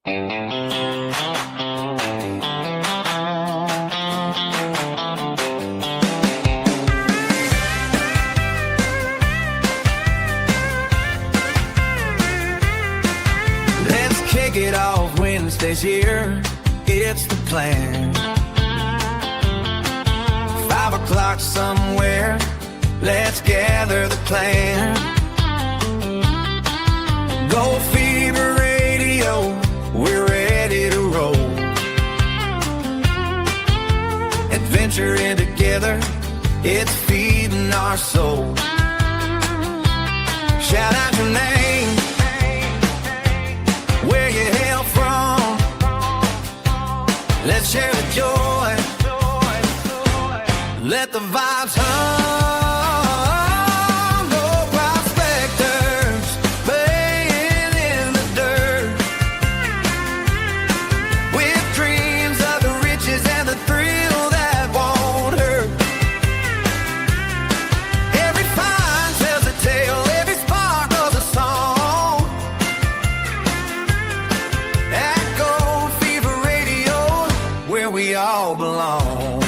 Kick it off Wednesdays here, it's the plan. 5 o'clock somewhere, let's gather the clan. Go Fever Radio, we're ready to roll. Adventuring together, it's feeding our soul. Shout out your name, where you hail from. Let's share the joy. Let the vibes hum. No prospectors playing in the dirt, with dreams of the riches and the thrill that won't hurt. Every find tells a tale, every spark knows a song. Where we all belong.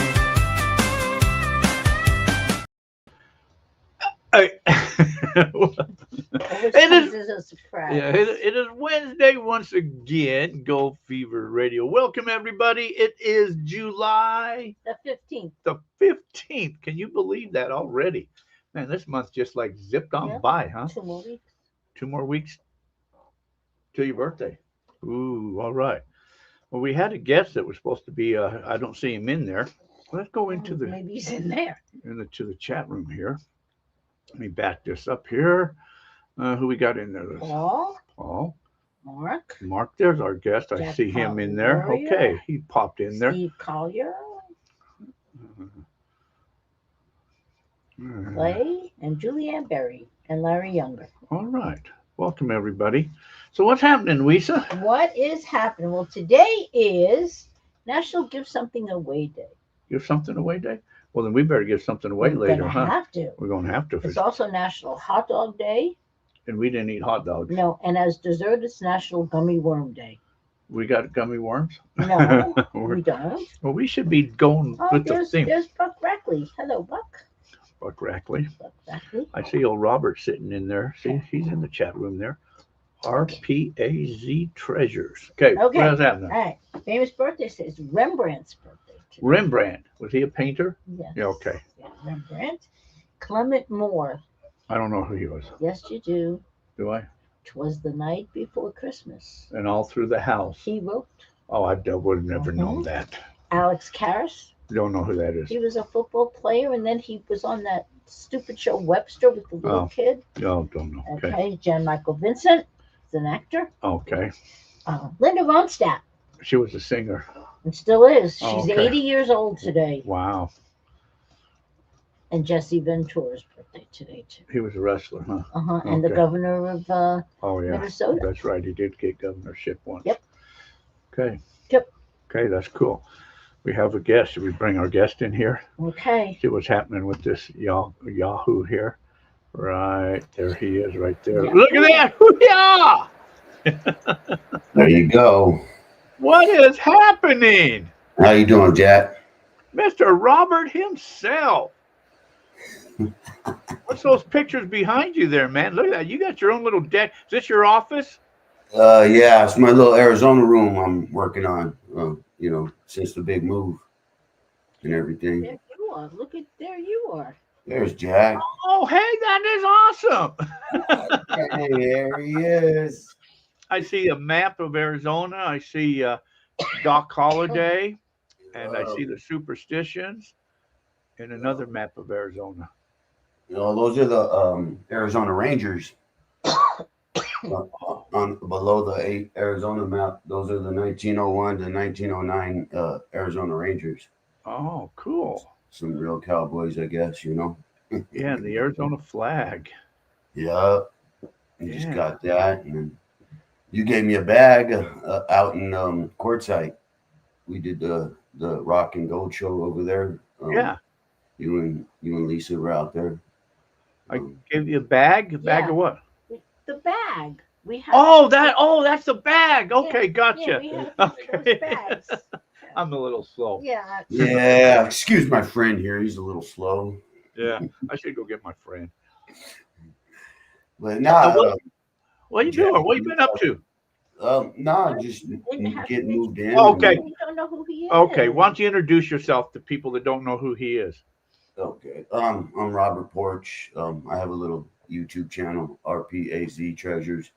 It is Wednesday once again. Gold Fever Radio. Welcome everybody. It is July the 15th. The 15th. Can you believe that already? Man, this month just like zipped on by, huh? 2 more weeks. 2 more weeks till your birthday. Ooh, all right. Well, we had a guest that was supposed to be. I don't see him in there. Let's go into the. Maybe he's in there. To the chat room here. Let me back this up here. Who we got in there? Paul. Mark. There's our guest. I see him in there. Okay, he popped in there. Steve Collier. Clay and Julianne Berry and Larry Younger. All right. Welcome everybody. So what's happening, Lisa? What is happening? Well, today is National Give Something Away Day. Give something away day? Well, then we better give something away later, huh? We're going to have to. It's also National Hot Dog Day. And we didn't eat hot dogs. No, and as dessert, it's National Gummy Worm Day. We got gummy worms? No, we don't. Well, we should be going with the theme. There's Buck Rackley. Hello, Buck. Buck Rackley. I see old Robert sitting in there. See, he's in the chat room there. RPAZ Treasures. Okay. What does that mean? All right. Famous birthday says Rembrandt's birthday today. Rembrandt. Was he a painter? Yes. Yeah, okay. Yeah, Rembrandt. Clement Moore. I don't know who he was. Yes, you do. Do I? 'Twas the night before Christmas. And all through the house. He wrote. Oh, I would have never known that. Alex Karras. Don't know who that is. He was a football player, and then he was on that stupid show Webster with the little kid. Oh, don't know. Okay. Jan Michael Vincent is an actor. Okay. Linda Ronstadt. She was a singer. And still is. She's 80 years old today. Wow. And Jesse Ventura's birthday today, too. He was a wrestler, huh? And the governor of Minnesota. That's right. He did get governorship once. Yep. Okay. Yep. Okay, that's cool. We have a guest. Should we bring our guest in here? Okay. See what's happening with this Yahoo here. Right. There he is right there. Yeah. Look at that. Yeah. There you go. What is happening? How you doing, Jack? Mr. Robert himself. What's those pictures behind you there, man? Look at that. You got your own little deck. Is this your office? Yeah, it's my little Arizona room I'm working on, since the big move and everything. There you are. Look at, there you are. There's Jack. Oh, hey, that is awesome. Hey, there he is. I see a map of Arizona. I see Doc Holliday, and I see the Superstitions, and another map of Arizona. Those are the Arizona Rangers. On below the Arizona map, those are the 1901 to 1909 Arizona Rangers. Oh, cool. Some real cowboys, I guess, Yeah, and the Arizona flag. Yeah, just got that. And you gave me a bag out in Quartzsite. We did the Rock and Gold show over there. You and Lisa were out there. I gave you a bag? A bag of what? The bag. We have. Oh, that's the bag. Okay, Yeah, gotcha. we have those Okay. bags. I'm a little slow. Yeah. Yeah, excuse my friend here. He's a little slow. Yeah, I should go get my friend. But nah, What you Jack, doing? What you been up to? nah, just Didn't have getting to moved in. Okay. We don't know who he is. Okay, why don't you introduce yourself to people that don't know who he is? Okay. I'm Robert Porch. I have a little YouTube channel, RPAZ Treasures.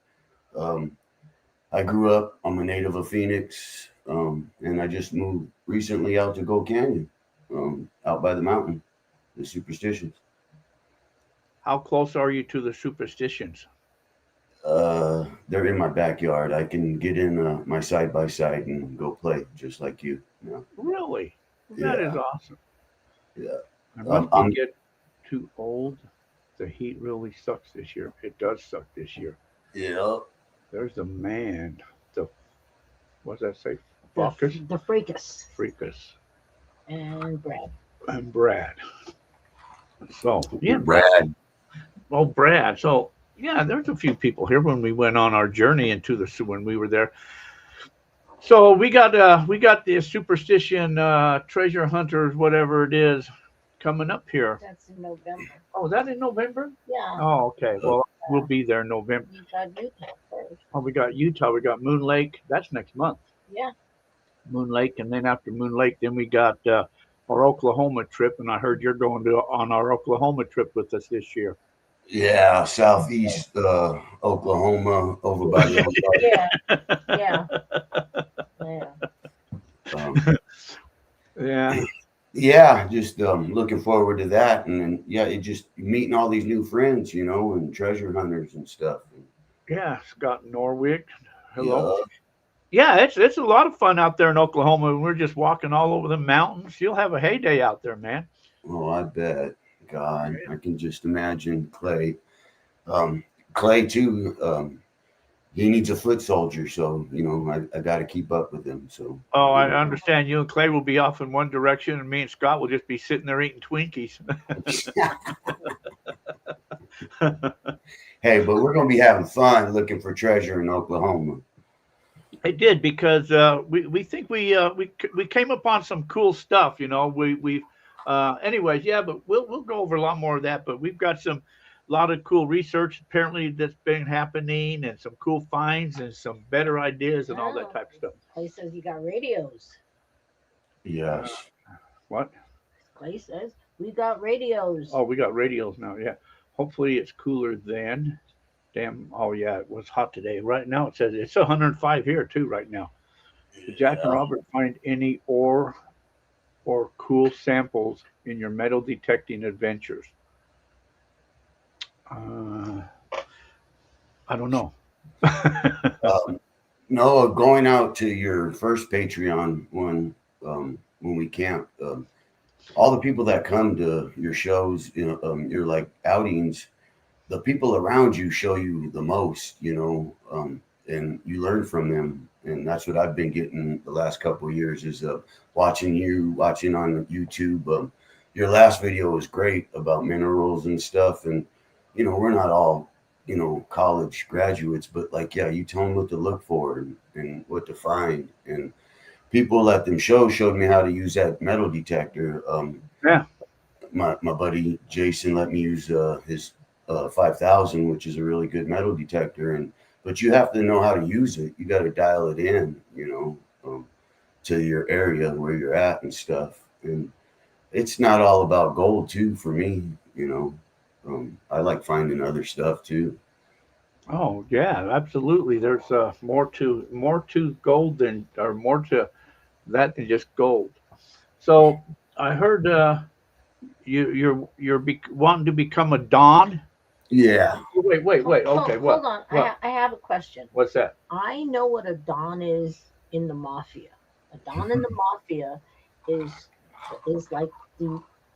I grew up. I'm a native of Phoenix, and I just moved recently out to Gold Canyon, out by the mountain, the Superstitions. How close are you to the Superstitions? They're in my backyard. I can get in my side by side and go play just like you. You know? Really? That is Yeah. awesome. Yeah. I must I'm- get too old. The heat really sucks this year. It does suck this year. Yeah. There's the man. The what's that say? The, Focus, the Freakus Freakus, and Brad. and Brad. So yeah, Brad. well, Brad. So yeah, there's a few people here when we went on our journey into the when we were there. So we got the Superstition treasure hunters, whatever it is, coming up here. That's in November. Oh, is that in November? Yeah. Oh, okay. Well, we'll be there in November. You got Utah first. Oh, we got Utah. We got Moon Lake. That's next month. Yeah. Moon Lake, and then after Moon Lake, then we got our Oklahoma trip. And I heard you're going to on our Oklahoma trip with us this year. Yeah, southeast Oklahoma, over by the Yeah. Yeah. Yeah. yeah, just looking forward to that, and then yeah, it just meeting all these new friends, you know, and treasure hunters and stuff. Yeah, Scott Norwick. Hello. Yeah, it's a lot of fun out there in Oklahoma. And we're just walking all over the mountains. You'll have a heyday out there, man. Oh, I bet. God, I can just imagine Clay. Clay too. He needs a foot soldier, so you know I got to keep up with him. So. Oh, I understand. You and Clay will be off in one direction, and me and Scott will just be sitting there eating Twinkies. Hey, but we're gonna be having fun looking for treasure in Oklahoma. I did because we think we came upon some cool stuff. You know, anyways, yeah, but we'll go over a lot more of that. But we've got a lot of cool research apparently that's been happening, and some cool finds and some better ideas and all that type of stuff. Clay says you got radios. Yes. What? Clay says we got radios. Oh, we got radios now. Yeah. Hopefully it's cooler then. Damn. Oh yeah, it was hot today. Right now it says it's 105 here too. Right now. Did Jack and Robert find any ore or cool samples in your metal detecting adventures? I don't know. No, going out to your first Patreon one when we camped, all the people that come to your shows, you know, your like outings, the people around you show you the most, you know, and you learn from them, and that's what I've been getting the last couple of years is watching on YouTube. Your last video was great about minerals and stuff, and you know we're not all college graduates, but like yeah, you tell them what to look for and what to find, and people at them shows showed me how to use that metal detector. Yeah. My buddy Jason let me use his 5000, which is a really good metal detector, but you have to know how to use it. You got to dial it in, you know, to your area where you're at and stuff. And it's not all about gold too for me, you know. I like finding other stuff too. Oh yeah, absolutely. There's more to gold than, or more to that than just gold. So I heard you're wanting to become a Don. Yeah. Wait. Okay, what? Hold on. What? I have a question. What's that? I know what a Don is in the mafia. A Don in the mafia is like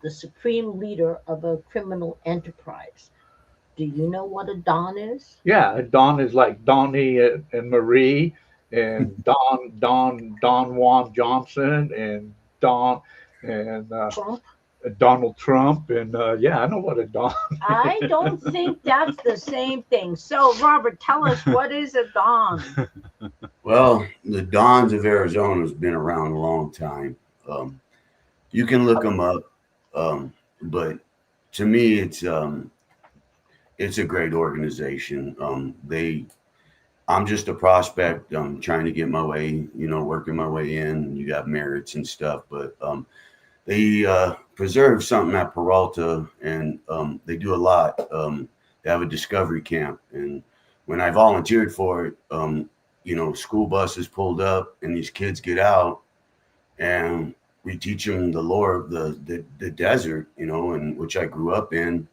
the supreme leader of a criminal enterprise. Do you know what a Don is? Yeah, a Don is like Donnie and Marie, and Don Juan Johnson, and Don and Trump. Donald Trump, and yeah, I know what a Don. I don't think that's the same thing. So, Robert, tell us, what is a Don? Well, the Dons of Arizona has been around a long time. You can look them up, but to me, it's a great organization. I'm just a prospect. I'm trying to get my way, working my way in. You got merits and stuff, but they preserve something at Peralta, and they do a lot. They have a discovery camp, and when I volunteered for it, school buses pulled up, and these kids get out, and we teach them the lore of the desert, and which I grew up in,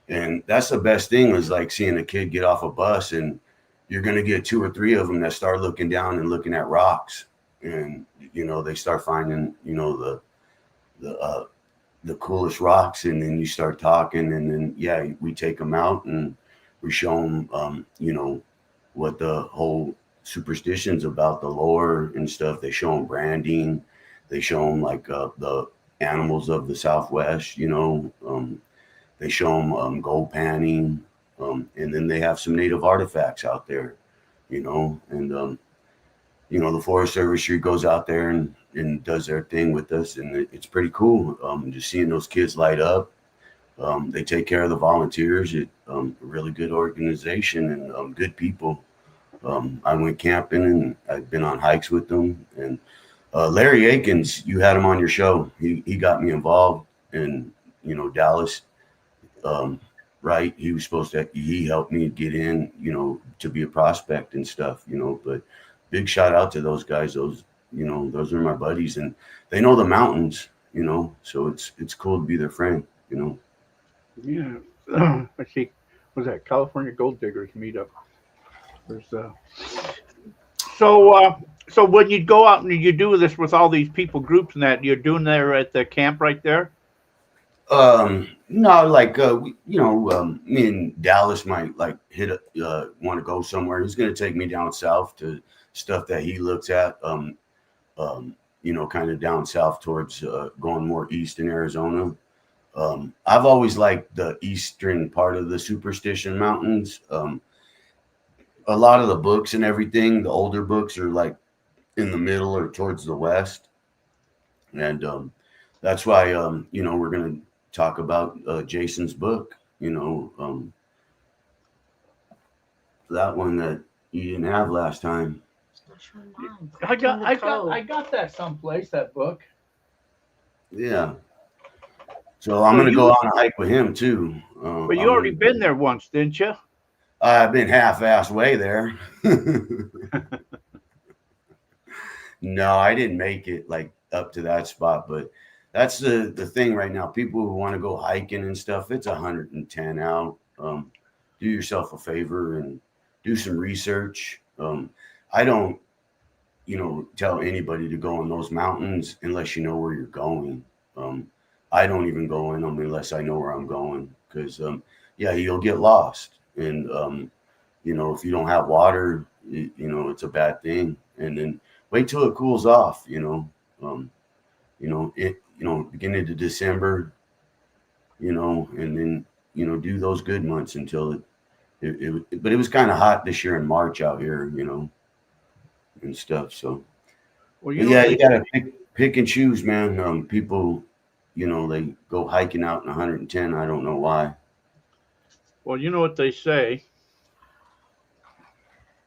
and that's the best thing is like seeing a kid get off a bus, and you're going to get two or three of them that start looking down and looking at rocks, and they start finding the coolest rocks, and then you start talking, and then we take them out and we show them what the whole superstitions about the lore and stuff. They show them branding, they show them like the animals of the Southwest, they show them gold panning, and then they have some native artifacts out there, and the Forest Service goes out there and does their thing with us, and it's pretty cool. Just seeing those kids light up. They take care of the volunteers. It's a really good organization and good people. I went camping and I've been on hikes with them. And Larry Akins, you had him on your show. He got me involved in Dallas. Right, he helped me get in, to be a prospect and stuff, but big shout out to those guys. Those are my buddies, and they know the mountains, so it's cool to be their friend, Yeah. Let's see. Was that California Gold Diggers meetup? There's so when you go out and you do this with all these people groups and that, you're doing there at the camp right there? No, like me and Dallas might like want to go somewhere. He's gonna take me down south to stuff that he looks at. Kind of down south towards going more east in Arizona. I've always liked the eastern part of the Superstition Mountains. A lot of the books and everything, the older books are like in the middle or towards the west, and that's why we're gonna talk about Jason's book. That one that you didn't have last time. I got that someplace, that book. Yeah. So I'm going to go on a hike with him too. But you already been there once, didn't you? I've been half-ass way there. No, I didn't make it like up to that spot, but that's the thing right now. People who want to go hiking and stuff, it's 110 out. Do yourself a favor and do some research. I don't, tell anybody to go in those mountains unless you know where you're going. I don't even go in them unless I know where I'm going, because you'll get lost, and if you don't have water, it's a bad thing. And then wait till it cools off. Beginning of December, and then do those good months until but it was kind of hot this year in March out here, and stuff. So, well, you gotta pick and choose, man. People, they go hiking out in 110. I don't know why. Well, you know what they say.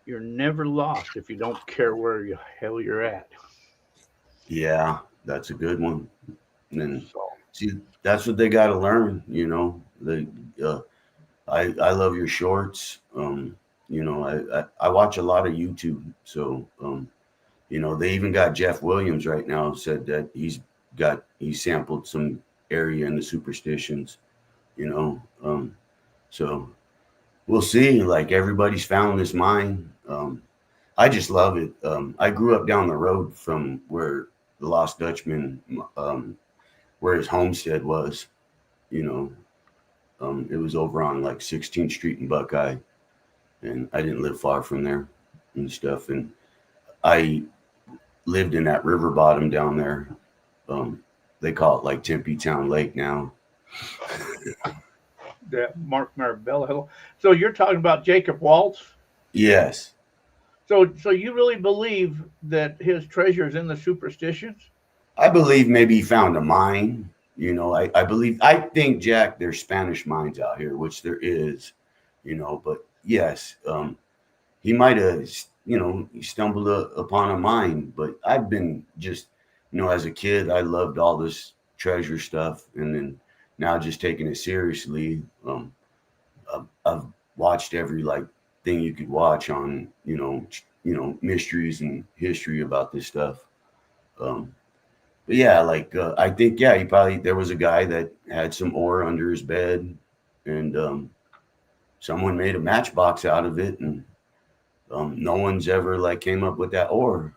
You're never lost if you don't care where the hell you're at. Yeah, that's a good one. And then, see, that's what they got to learn. I love your shorts. I watch a lot of YouTube. So, they even got Jeff Williams right now said that he sampled some area in the Superstitions, so we'll see. Like, everybody's found this mine. I just love it. I grew up down the road from where the Lost Dutchman, where his homestead was, it was over on like 16th Street in Buckeye, and I didn't live far from there and stuff. And I lived in that river bottom down there, They call it like Tempe Town Lake now. Yeah, Mark Marabella. Hello. So you're talking about Jacob Waltz. Yes. So you really believe that his treasure is in the superstitions? I believe maybe he found a mine. I think, Jack, there's Spanish mines out here, which there is, but yes, he might have, he stumbled upon a mine. But I've been just, as a kid, I loved all this treasure stuff. And then now just taking it seriously, I've watched every thing you could watch on, mysteries and history about this stuff. But yeah, I think, yeah, there was a guy that had some ore under his bed, and someone made a matchbox out of it, and no one's ever came up with that ore.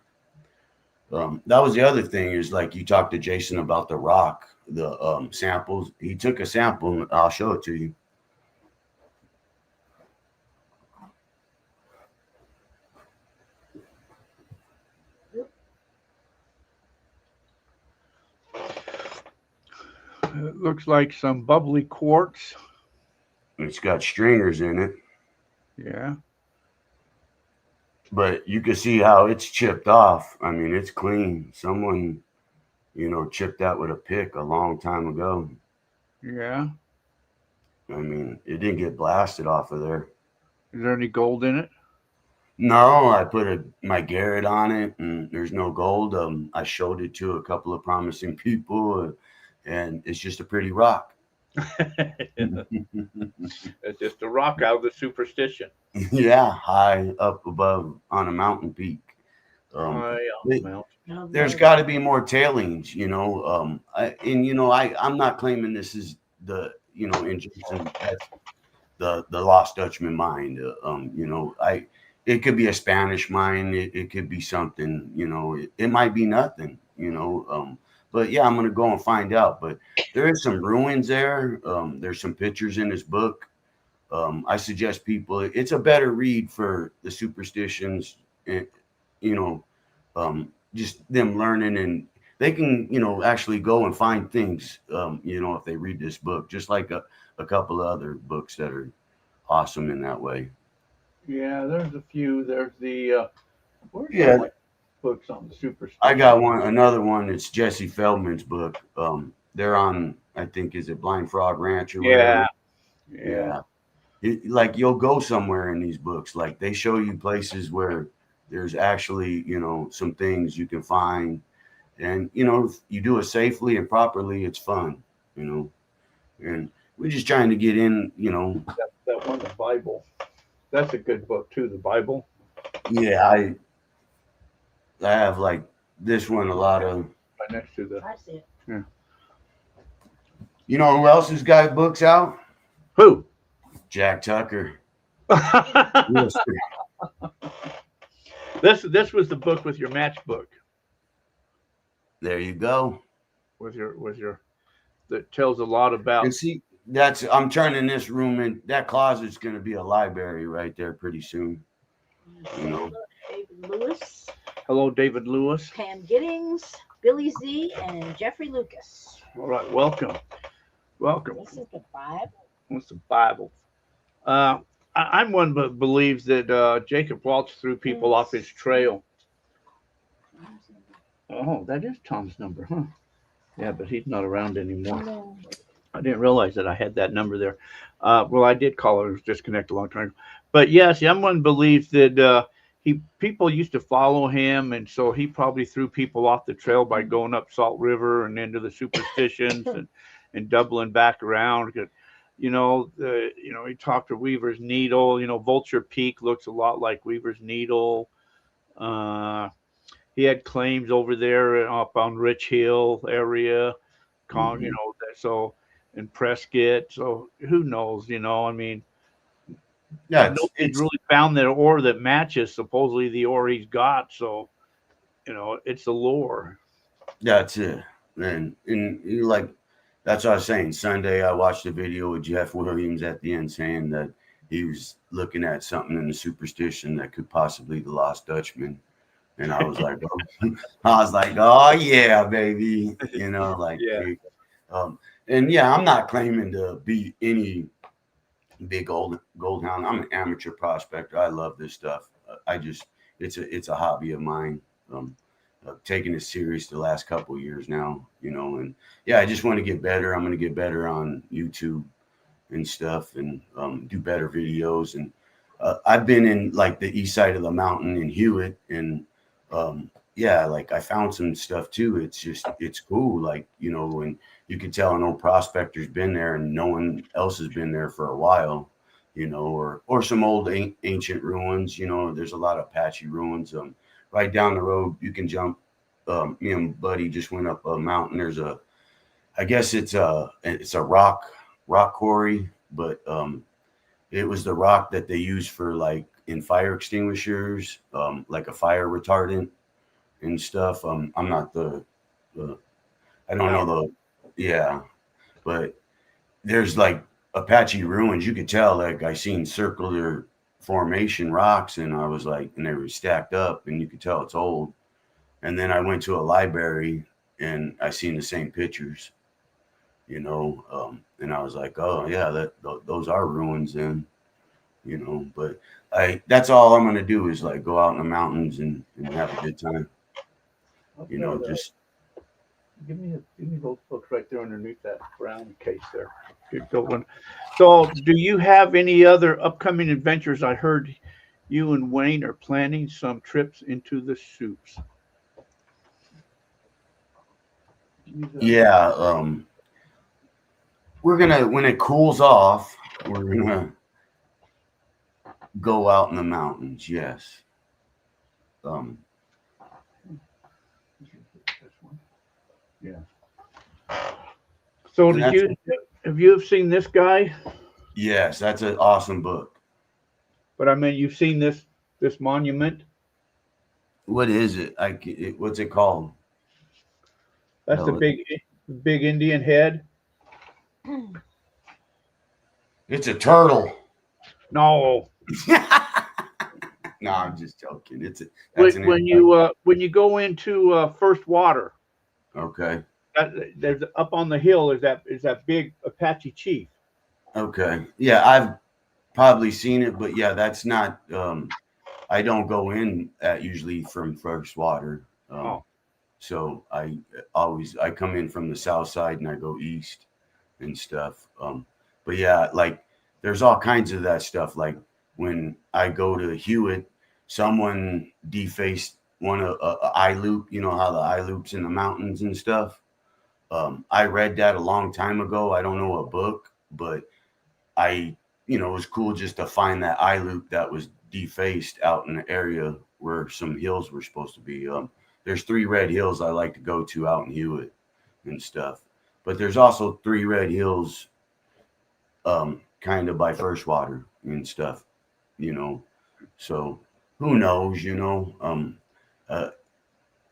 That was the other thing is you talked to Jason about the rock, the samples. He took a sample, and I'll show it to you. It looks like some bubbly quartz. It's got stringers in it. Yeah. But you can see how it's chipped off. I mean, it's clean. Someone, chipped that with a pick a long time ago. Yeah. I mean, it didn't get blasted off of there. Is there any gold in it? No, I put my Garrett on it, and there's no gold. I showed it to a couple of promising people, and it's just a pretty rock. It's just a rock out of the superstition. Yeah, high up above on a mountain peak. There's got to be more tailings, I'm not claiming this is the, in Jason, that's the Lost Dutchman mine. It could be a Spanish mine. It could be something, it might be nothing, but yeah, I'm going to go and find out. But there is some ruins there. There's some pictures in this book. I suggest people, it's a better read for the superstitions, and, just them learning, and they can, actually go and find things, if they read this book, just like a couple of other books that are awesome in that way. Yeah, there's a few. There's the books on the superstition. I got another one. It's Jesse Feldman's book. They're on, I think, is it Blind Frog Ranch or whatever? Yeah. You'll go somewhere in these books, they show you places where there's actually, some things you can find, and if you do it safely and properly, it's fun, and we're just trying to get in, that one, the Bible. That's a good book too, the Bible. Yeah, I have this one, a lot of right next to the. I see it. Yeah. You know who else has got books out? Who? Jack Tucker. Yes. This was the book with your matchbook. There you go. With your that tells a lot about. And see, I'm turning this room in. That closet's going to be a library right there pretty soon. David Lewis. Hello, David Lewis. Pam Giddings, Billy Z, and Jeffrey Lucas. All right, welcome. This is the Bible. What's the Bible? I'm one that believes that Jacob Waltz threw people off his trail. Oh, that is Tom's number, huh? Yeah, but he's not around anymore. No. I didn't realize that I had that number there. Well, I did call it. It was disconnected a long time ago. But yes, someone believes that people used to follow him, and so he probably threw people off the trail by going up Salt River and into the superstitions and doubling back around. He talked to Weaver's Needle. Vulture Peak looks a lot like Weaver's Needle. He had claims over there up on Rich Hill area, so in Prescott. So who knows? Nobody's really found the ore that matches supposedly the ore he's got. So, it's the lore. That's it, man. And that's what I was saying. Sunday, I watched a video with Jeff Williams at the end saying that he was looking at something in the superstition that could possibly be the Lost Dutchman. And I was like, oh yeah, baby. You know, like, Yeah. um, and yeah, I'm not claiming to be any big gold hound. I'm an amateur prospector. I love this stuff. I just it's a hobby of mine. I've taken it serious the last couple of years now, you know, and yeah, I just want to get better. I'm going to get better on YouTube and stuff, and do better videos. And I've been in like the east side of the mountain in Hewitt, and yeah, like I found some stuff too. It's cool, like, you know, and you can tell an old prospector's been there and no one else has been there for a while, you know, or some old ancient ruins. You know, there's a lot of Apache ruins. Right down the road, you can jump. Me and Buddy just went up a mountain. There's I guess it's a rock quarry, but it was the rock that they use for like in fire extinguishers, like a fire retardant and stuff. I'm not the I don't know yeah, but there's like Apache ruins. You could tell, like I seen circular formation rocks, and I was like, and they were stacked up, and you could tell it's old. And then I went to a library, and I seen the same pictures, you know, and I was like, oh yeah, those are ruins, then, you know. But that's all I'm gonna do is like go out in the mountains and have a good time, you know, just. Give me those books right there underneath that brown case there. Good one. So, do you have any other upcoming adventures? I heard you and Wayne are planning some trips into the soups. Yeah, we're gonna, when it cools off, we're gonna go out in the mountains. Yes. Yeah. So have you seen this guy? Yes, that's an awesome book. But I mean, you've seen this monument. What is it? What's it called? That's the big Indian head. It's a turtle. No. No, I'm just joking. When you go into First Water. Okay. There's up on the hill is that big Apache chief. Okay. Yeah, I've probably seen it, but yeah, that's not. I don't go in usually from First Water. So I come in from the south side and I go east and stuff. But yeah, like there's all kinds of that stuff. Like when I go to Hewitt, someone defaced one of eye loop. You know how the eye loops in the mountains and stuff. I read that a long time ago. I don't know a book, but it was cool just to find that eye loop that was defaced out in the area where some hills were supposed to be. There's 3 red hills I like to go to out in Hewitt and stuff, but there's also 3 red hills, kind of by First Water and stuff, you know. So who knows, you know.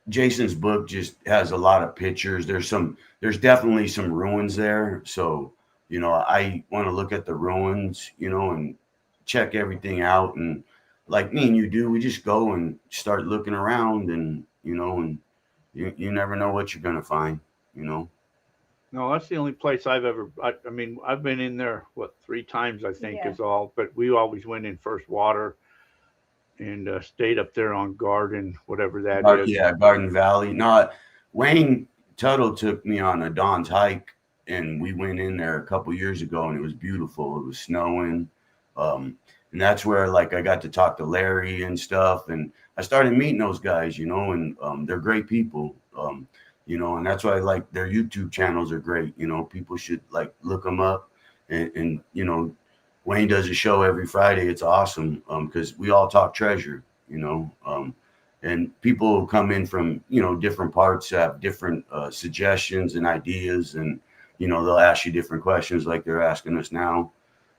Jason's book just has a lot of pictures. There's definitely some ruins there. So, you know, I want to look at the ruins, you know, and check everything out. And like me and you do, we just go and start looking around, and, you know, and you never know what you're going to find, you know. No, that's the only place I've ever. I mean, I've been in there 3 times, I think, Yeah. is all. But we always went in First Water and stayed up there on Garden, whatever that is. Yeah, Garden Valley. No, Wayne Tuttle took me on a Don's hike, and we went in there a couple years ago, and it was beautiful. It was snowing, and that's where like I got to talk to Larry and stuff, and I started meeting those guys, you know, and they're great people, you know, and that's why I like their YouTube channels are great. You know, people should like look them up, and you know, Wayne does a show every Friday. It's awesome because we all talk treasure, you know, and people come in from, you know, different parts, have different suggestions and ideas, and, you know, they'll ask you different questions like they're asking us now,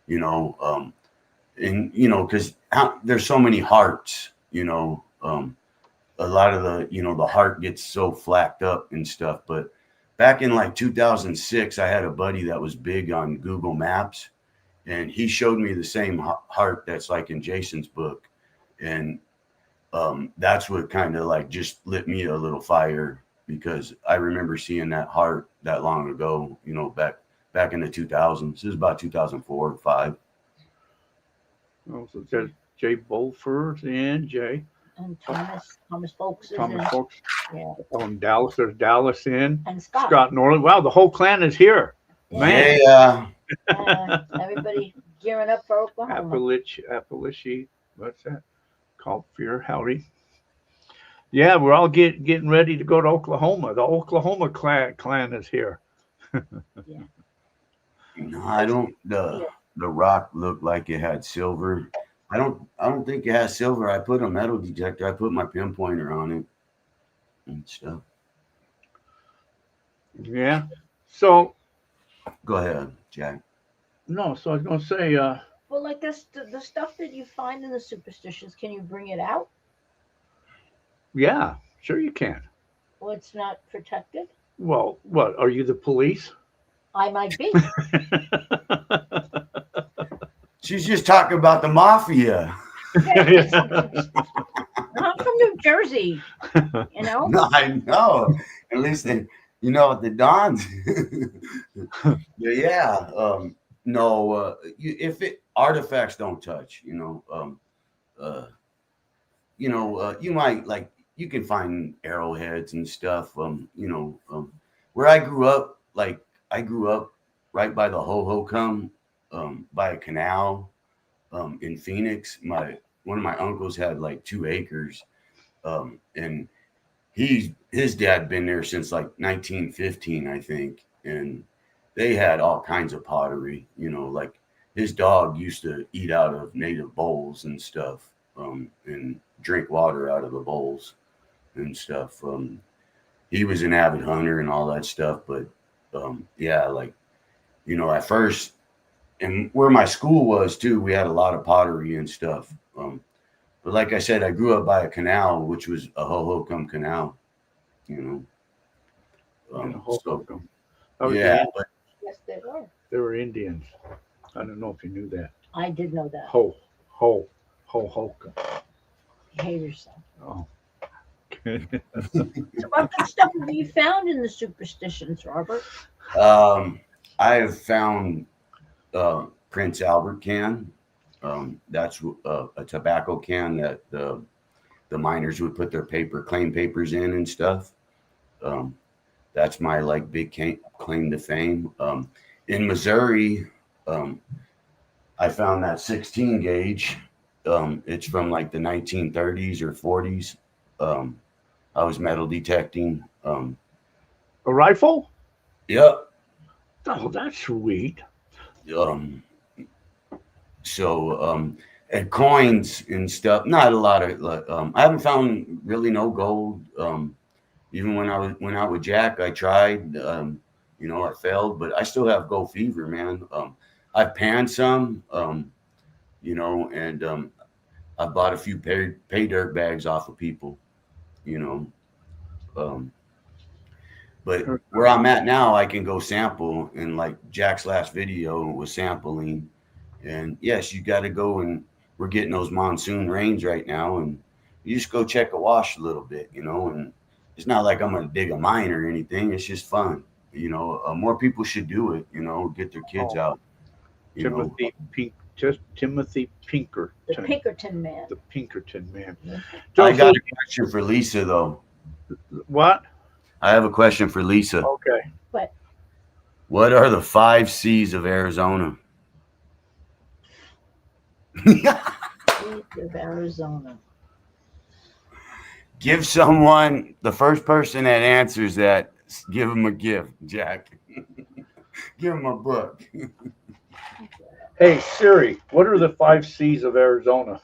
you know, and, you know, because there's so many hearts, you know, a lot of the, you know, the heart gets so flacked up and stuff. But back in like 2006, I had a buddy that was big on Google Maps, and he showed me the same heart that's like in Jason's book. And that's what kind of like just lit me a little fire, because I remember seeing that heart that long ago, you know, back in the 2000s. This is about 2004 or 5. Oh, so there's Jay Bolford and Jay. And Thomas Folks is Thomas in. Folks. Yeah. Oh, and Dallas. There's Dallas in. And Scott. Scott Norley. Wow, the whole clan is here. Man. Yeah. Everybody gearing up for Oklahoma. Appalachia. What's that? Called Fear. Howdy. Yeah, we're all getting ready to go to Oklahoma. The Oklahoma clan is here. Yeah. No, I don't. The rock looked like it had silver. I don't think it has silver. I put a metal detector. I put my pinpointer on it and stuff. Yeah. So Go ahead, Jack. no. So I was gonna say. Well, like this, the stuff that you find in the superstitions, can you bring it out? Yeah. Sure, you can. Well, it's not protected. Well, what are you, the police? I might be. She's just talking about the mafia. I'm from New Jersey. You know. No, I know. At least they, you know, the Dons. Yeah. No. If it artifacts don't touch, you know. You might like you can find arrowheads and stuff. Where I grew up, right by the Ho-Ho-Cum, by a canal, in Phoenix. One of my uncles had like 2 acres, and his dad been there since like 1915, I think, and they had all kinds of pottery. You know, like his dog used to eat out of native bowls and stuff, and drink water out of the bowls and stuff. He was an avid hunter and all that stuff, but yeah, like, you know, at first, and where my school was too, we had a lot of pottery and stuff. But like I said, I grew up by a canal, which was a Ho-Ho-Cum canal, you know. Ho-Ho-Cum. Yeah, but Yes, they were. They were Indians. I don't know if you knew that. I did know that. Ho-Ho-Cum. Behave yourself. Oh. So what good stuff have you found in the superstitions, Robert? I have found Prince Albert can. That's a tobacco can that the miners would put their claim papers in and stuff. That's my like big claim to fame. In Missouri, I found that 16 gauge. It's from like the 1930s or 40s. I was metal detecting. A rifle? Yep. Oh, that's sweet. And coins and stuff. Not a lot of. I haven't found really no gold. Even when I went out with Jack, I tried. You know, I failed, but I still have gold fever, man. I've panned some. You know, and I bought a few pay dirt bags off of people. You know. But where I'm at now, I can go sample, and like Jack's last video was sampling. And yes, you got to go, and we're getting those monsoon rains right now, and you just go check a wash a little bit, you know. And it's not like I'm gonna dig a mine or anything. It's just fun, you know. More people should do it, you know. Get their kids out. Timothy Pinkerton. The Pinkerton man. The Pinkerton man. Yeah. So, I got a question for Lisa, though. What? I have a question for Lisa. Okay. What are the 5 C's of Arizona? Of Arizona. Give someone, the first person that answers that, give them a gift, Jack. Give them a book. Hey, Siri, what are the 5 C's of Arizona?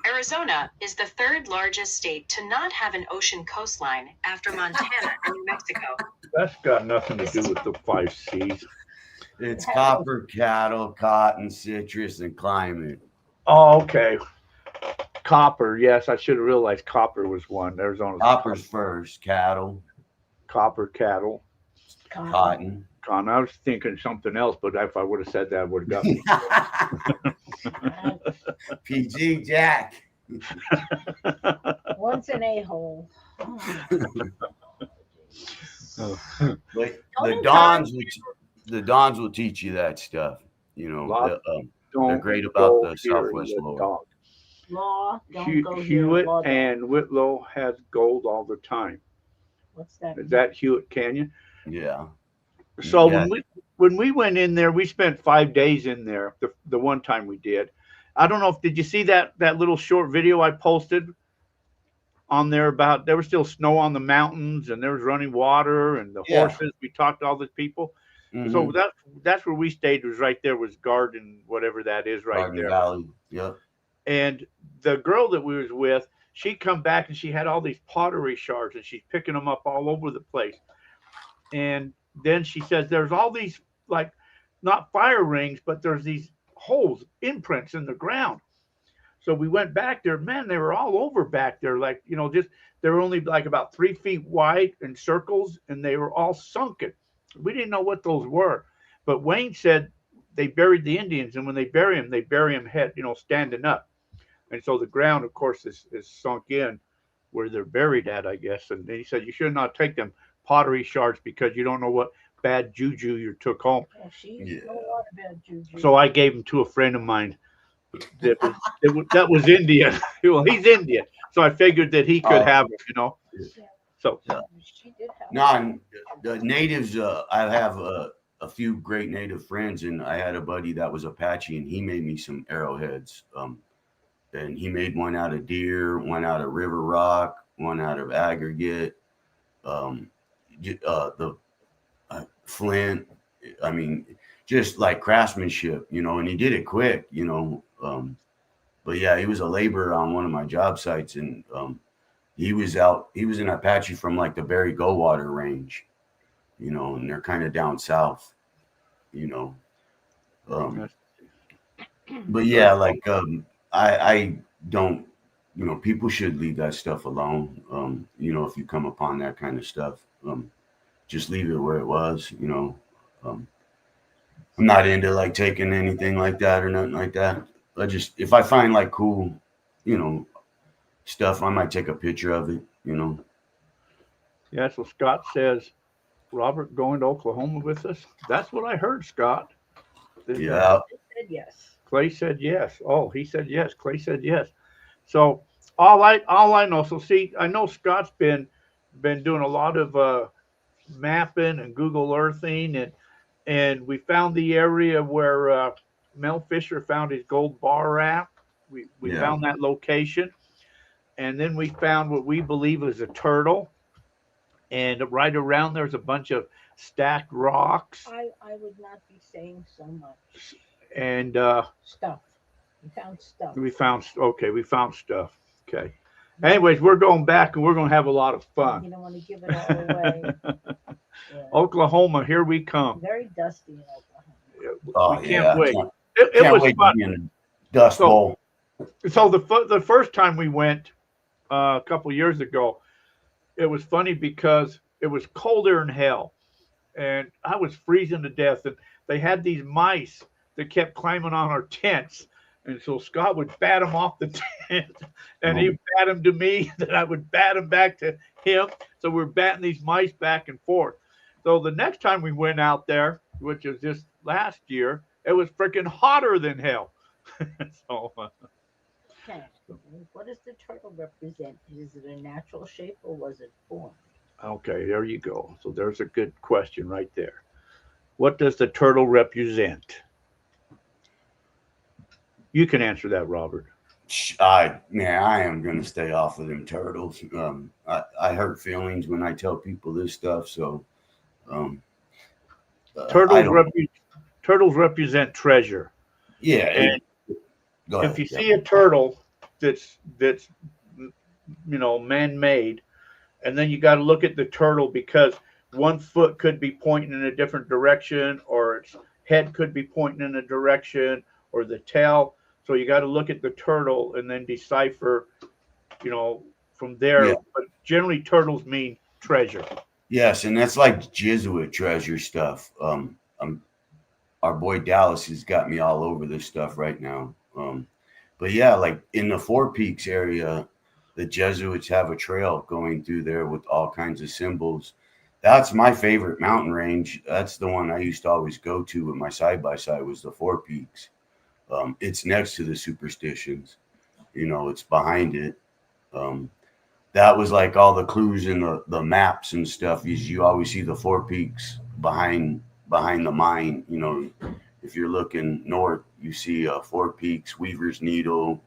Arizona is the 3rd largest state to not have an ocean coastline after Montana and New Mexico. That's got nothing to do with the 5 C's. It's copper, cattle, cotton, citrus, and climate. Oh, okay. Copper. Yes, I should have realized copper was one. Arizona's Copper's first, cattle. Copper, cattle. Cotton. Con. I was thinking something else, but if I would have said that, I would have got me. PG Jack. Once an a-hole. But Only the Dons will teach you that stuff. You know, Lot they're great about go the here, Southwest you Lore. dog. Law, don't go here. Hewitt Law, don't. and Whitlow has gold all the time. What's that? Is that Hewitt Canyon? Yeah. So Yeah. when we went in there, we spent 5 days in there. The one time we did, I don't know if did you see that little short video I posted on there about there was still snow on the mountains and there was running water and the horses. We talked to all the people. Mhm. So that's where we stayed, was right there, was Garden, whatever that is, right Garden there. Valley. Yep. And the girl that we was with, she come back and she had all these pottery shards and she's picking them up all over the place. And then she says there's all these, like, not fire rings, but there's these holes, imprints in the ground. So we went back there, man, they were all over back there. Like, you know, just, they were only like about 3 feet wide in circles and they were all sunken. We didn't know what those were, but Wayne said they buried the Indians, and when they bury them head, you know, standing up. And so the ground, of course, is sunk in where they're buried at, I guess. And he said you should not take them pottery shards because you don't know what bad juju you took home. Oh, she know a lot about juju. So I gave them to a friend of mine that was Indian. Well, he's Indian, so I figured that he could have it, you know. So She did have No, the natives. I have a few great native friends, and I had a buddy that was Apache, and he made me some arrowheads. And he made one out of deer, one out of river rock, one out of aggregate. The flint. I mean, just like craftsmanship, you know. And he did it quick, you know. But yeah, he was a laborer on one of my job sites, and he was in Apache from like the Berry Goldwater range, you know, and they're kind of down south, you know. But yeah, like I don't, you know, people should leave that stuff alone. You know, if you come upon that kind of stuff, just leave it where it was, you know. I'm not into like taking anything like that or nothing like that. If I find like cool, you know, stuff, I might take a picture of it, you know. yeah, so Scott says, Robert going to Oklahoma with us? That's what I heard, Scott. Yeah. said yes. Clay said yes. Oh, he said yes. Clay said yes. So all I know. So see, I know Scott's been doing a lot of mapping and Google Earthing, and we found the area where Mel Fisher found his gold bar raft. We found that location, and then we found what we believe is a turtle, and right around there's a bunch of stacked rocks. I would not be saying so much. And Stuff. We found stuff. we found stuff. Okay. Anyways, we're going back and we're going to have a lot of fun. You don't want to give it all away. Yeah. Oklahoma, here we come. Very dusty in Oklahoma. Oh, We can't wait. Can't It was wait fun. to be in a dust So- bowl. So the first time we went a couple years ago, it was funny because it was colder than hell, and I was freezing to death. And they had these mice that kept climbing on our tents, and so Scott would bat them off the tent, and he'd bat them to me, then I would bat them back to him. So we're batting these mice back and forth. So the next time we went out there, which was just last year, it was freaking hotter than hell. So. Okay. What does the turtle represent? Is it a natural shape or was it formed? Okay, there you go. So there's a good question right there. What does the turtle represent? You can answer that, Robert. I am gonna stay off of them turtles. I hurt feelings when I tell people this stuff. So, Turtles represent treasure. Yeah, And go ahead. if you see a turtle that's you know, man-made, and then you got to look at the turtle because one foot could be pointing in a different direction, or its head could be pointing in a direction, or the tail. So you got to look at the turtle and then decipher, you know, from there. Yeah. But generally, turtles mean treasure. Yes, and that's like Jesuit treasure stuff. Our boy Dallas has got me all over this stuff right now. But yeah, like in the Four Peaks area, the Jesuits have a trail going through there with all kinds of symbols. That's my favorite mountain range. That's the one I used to always go to with my side by side was the Four Peaks. It's next to the Superstitions. It's behind it. Um, that was like all the clues in the maps and stuff. Is you always see the Four Peaks behind the mine. If you're looking north, you see Four Peaks, Weaver's Needle.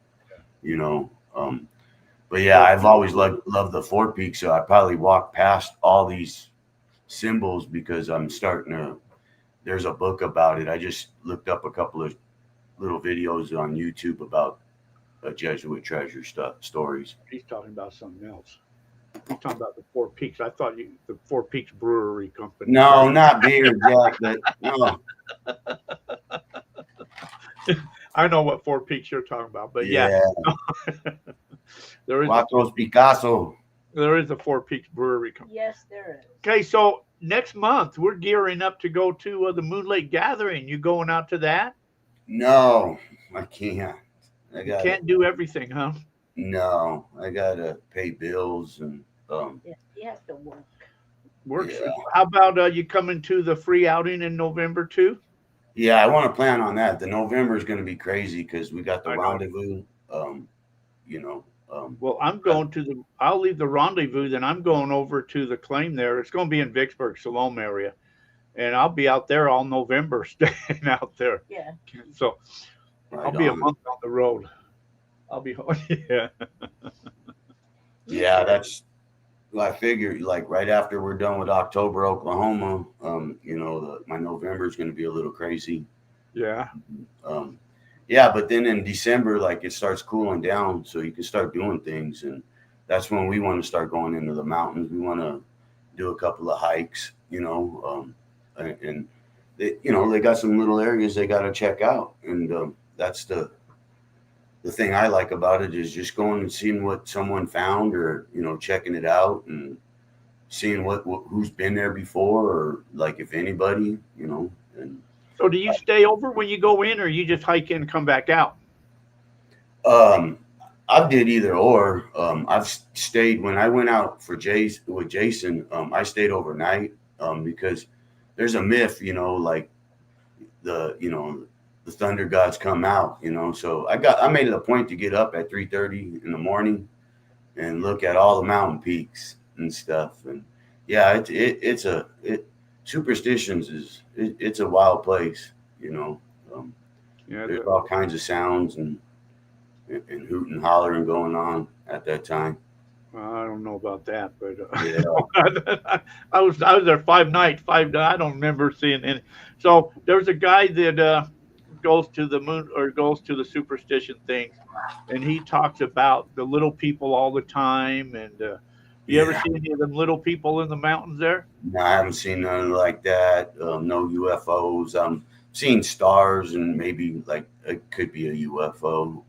You know, but yeah, I've always loved the Four Peaks. So I probably walk past all these symbols because I'm starting to. There's a book about it. I just looked up a couple of little videos on YouTube about Jesuit treasure stories. He's talking about something else. He's talking about the Four Peaks. I thought the Four Peaks Brewery Company. No, not beer, Jack. But no. I know what Four Peaks you're talking about, but yeah. there is Cuatro Picasso. There is a Four Peaks Brewery Company. Yes, there is. Okay, so next month we're gearing up to go to the Moon Lake Gathering. You going out to that? No, I can't. You can't do everything, huh? No, I gotta pay bills and Yeah, you have to work. Works. Yeah. How about you coming to the free outing in November too? Yeah, I want to plan on that. The November is going to be crazy because we got the rendezvous. Well, I'm going to I'll leave the rendezvous, then I'm going over to the claim there. It's going to be in Vicksburg, Salome area. And I'll be out there all November staying out there. Yeah. So right I'll be a on. month on the road. I'll be yeah. Yeah, that's. I figure like right after we're done with October, Oklahoma, my November is going to be a little crazy. Yeah. Yeah, but then in December, like it starts cooling down, so you can start doing things, and that's when we want to start going into the mountains. We want to do a couple of hikes, and they got some little areas they got to check out, and that's the thing I like about it is just going and seeing what someone found, or checking it out and seeing what who's been there before, or like if anybody, and. So do you stay over when you go in, or you just hike in and come back out? I did either or. I've stayed when I went out with Jason. I stayed overnight because there's a myth, like the thunder gods come out, So I made it a point to get up at 3:30 in the morning and look at all the mountain peaks and stuff. And yeah, Superstitions it's a wild place, Yeah, there's all kinds of sounds and hoot and hollering going on at that time. I don't know about that, but Yeah. I was there 5 nights. I don't remember seeing any. So there's a guy that goes to the moon or goes to the superstition things, and he talks about the little people all the time. And you ever see any of them little people in the mountains there? No, I haven't seen none like that. No UFOs. Seen stars and maybe like it could be a UFO.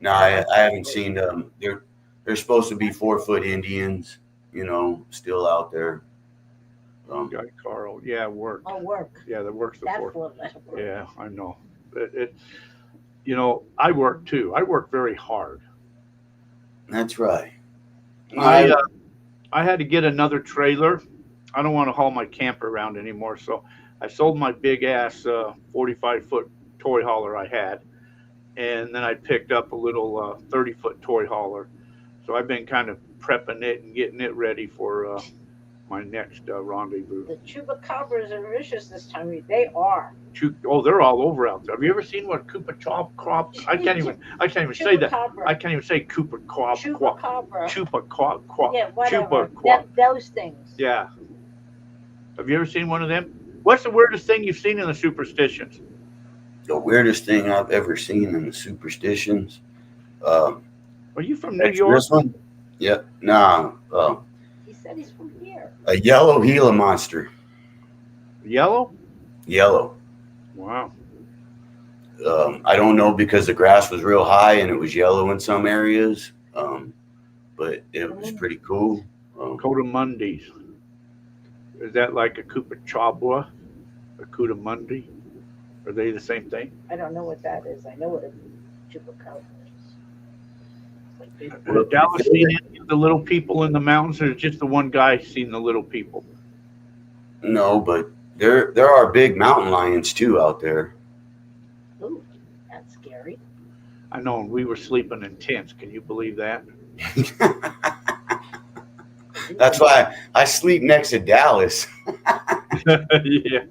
No, I haven't seen them. They're supposed to be 4-foot Indians, still out there. Guy Carl, yeah, work. Oh, work. Yeah, that works the That's fourth. what that work. Yeah, I know. I work too. I work very hard. That's right. I had to get another trailer. I don't want to haul my camper around anymore, so I sold my big ass 45-foot toy hauler I had, and then I picked up a little 30-foot toy hauler. So I've been kind of prepping it and getting it ready for my next rendezvous. The chupacabras are vicious this time of year. They are. They're all over out there. Have you ever seen what Koopa Crop? I can't even say that. Chupacabra. I can't even say Koopa Crop. Chupacabra. Chupa Crop. Yeah, whatever. Chupa. Those things. Yeah. Have you ever seen one of them? What's the weirdest thing you've seen in the superstitions? The weirdest thing I've ever seen in the superstitions. Are you from New York? This one? Yep. Nah. He said he's from here. A yellow Gila monster. Yellow? Yellow. Wow. I don't know because the grass was real high and it was yellow in some areas. But it was pretty cool. Cotamundis. Is that like a Chabwa, a Mundi? Are they the same thing? I don't know what that is. I know what a chupacabra is. It's like big. Has Dallas seen any of the little people in the mountains, or just the one guy seen the little people? No, but there are big mountain lions too out there. Ooh, that's scary. I know we were sleeping in tents. Can you believe that? That's why I sleep next to Dallas. Yeah,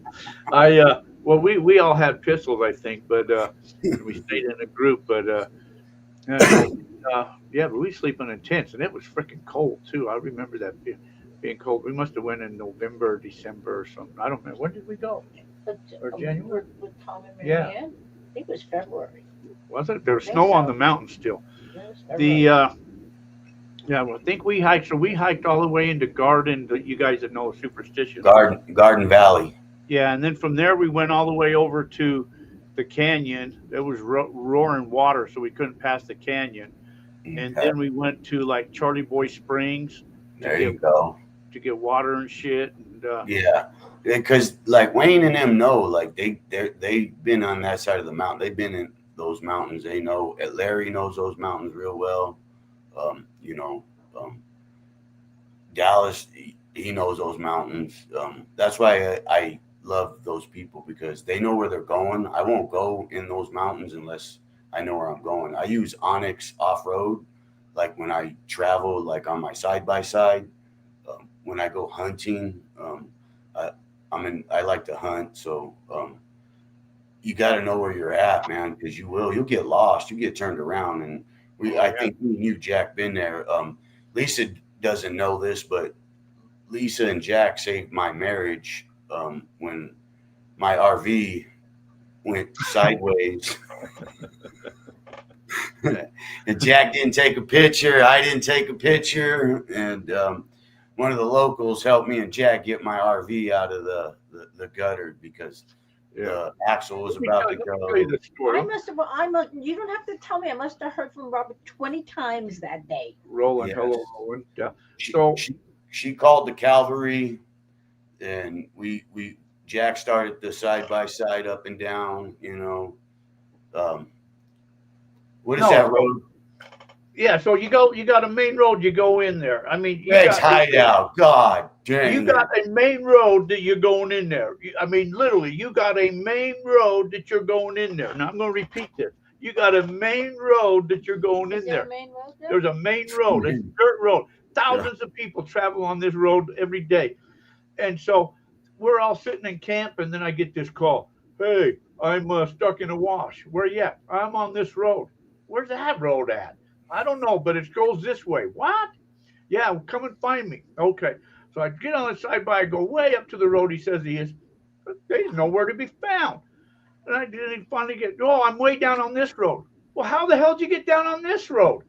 well, we all had pistols, I think, but we stayed in a group. But yeah, but we sleeping in tents, and it was freaking cold too. I remember that being cold. We must have went in November or December or something. I don't remember. When did we go? But, Or January? with Tom and Yeah. Marianne? I think it was February. Was it? There was think snow on so. the mountain still. Yeah, it was The February. yeah, well, I think we hiked. So we hiked all the way into Garden. That you guys that know Superstition. Garden Valley. Yeah, and then from there we went all the way over to the canyon. It was roaring water, so we couldn't pass the canyon. And then we went to like Charlie Boy Springs There you go. to get water and shit. And Yeah, because like Wayne and them know, like they've been on that side of the mountain. They've been in those mountains. They know. Larry knows those mountains real well. You know, Dallas, he knows those mountains. That's why I love those people, because they know where they're going. I won't go in those mountains unless I know where I'm going. I use Onyx off-road, like when I travel, like on my side-by-side. When I go hunting, I like to hunt, so you got to know where you're at, man, because you'll get lost, you get turned around. And I think me and you, Jack, been there. Lisa doesn't know this, but Lisa and Jack saved my marriage when my RV went sideways. And Jack didn't take a picture. I didn't take a picture. And one of the locals helped me and Jack get my RV out of the gutter because the axle was about to go. I must have. You don't have to tell me. I must have heard from Robert 20 times that day. Roland, Yes. hello, Roland. Yeah. She called the cavalry, and Jack started the side by side up and down. You know, what is that road? Yeah, so you got a main road, you go in there. I mean, Greg's Hideout. God dang. You got a main road that you're going in there. I mean, literally, you got a main road that you're going in there. Now, I'm going to repeat this. You got a main road that you're going in there. A main road there? There's a main road. It's a dirt road. Thousands of people travel on this road every day. And so we're all sitting in camp, and then I get this call. Hey, I'm stuck in a wash. Where you at? I'm on this road. Where's that road at? I don't know, but it goes this way. What? Yeah, come and find me. Okay. So I get on the side by, I go way up to the road he says he is. But there's nowhere to be found. And I didn't finally get, I'm way down on this road. Well, how the hell did you get down on this road?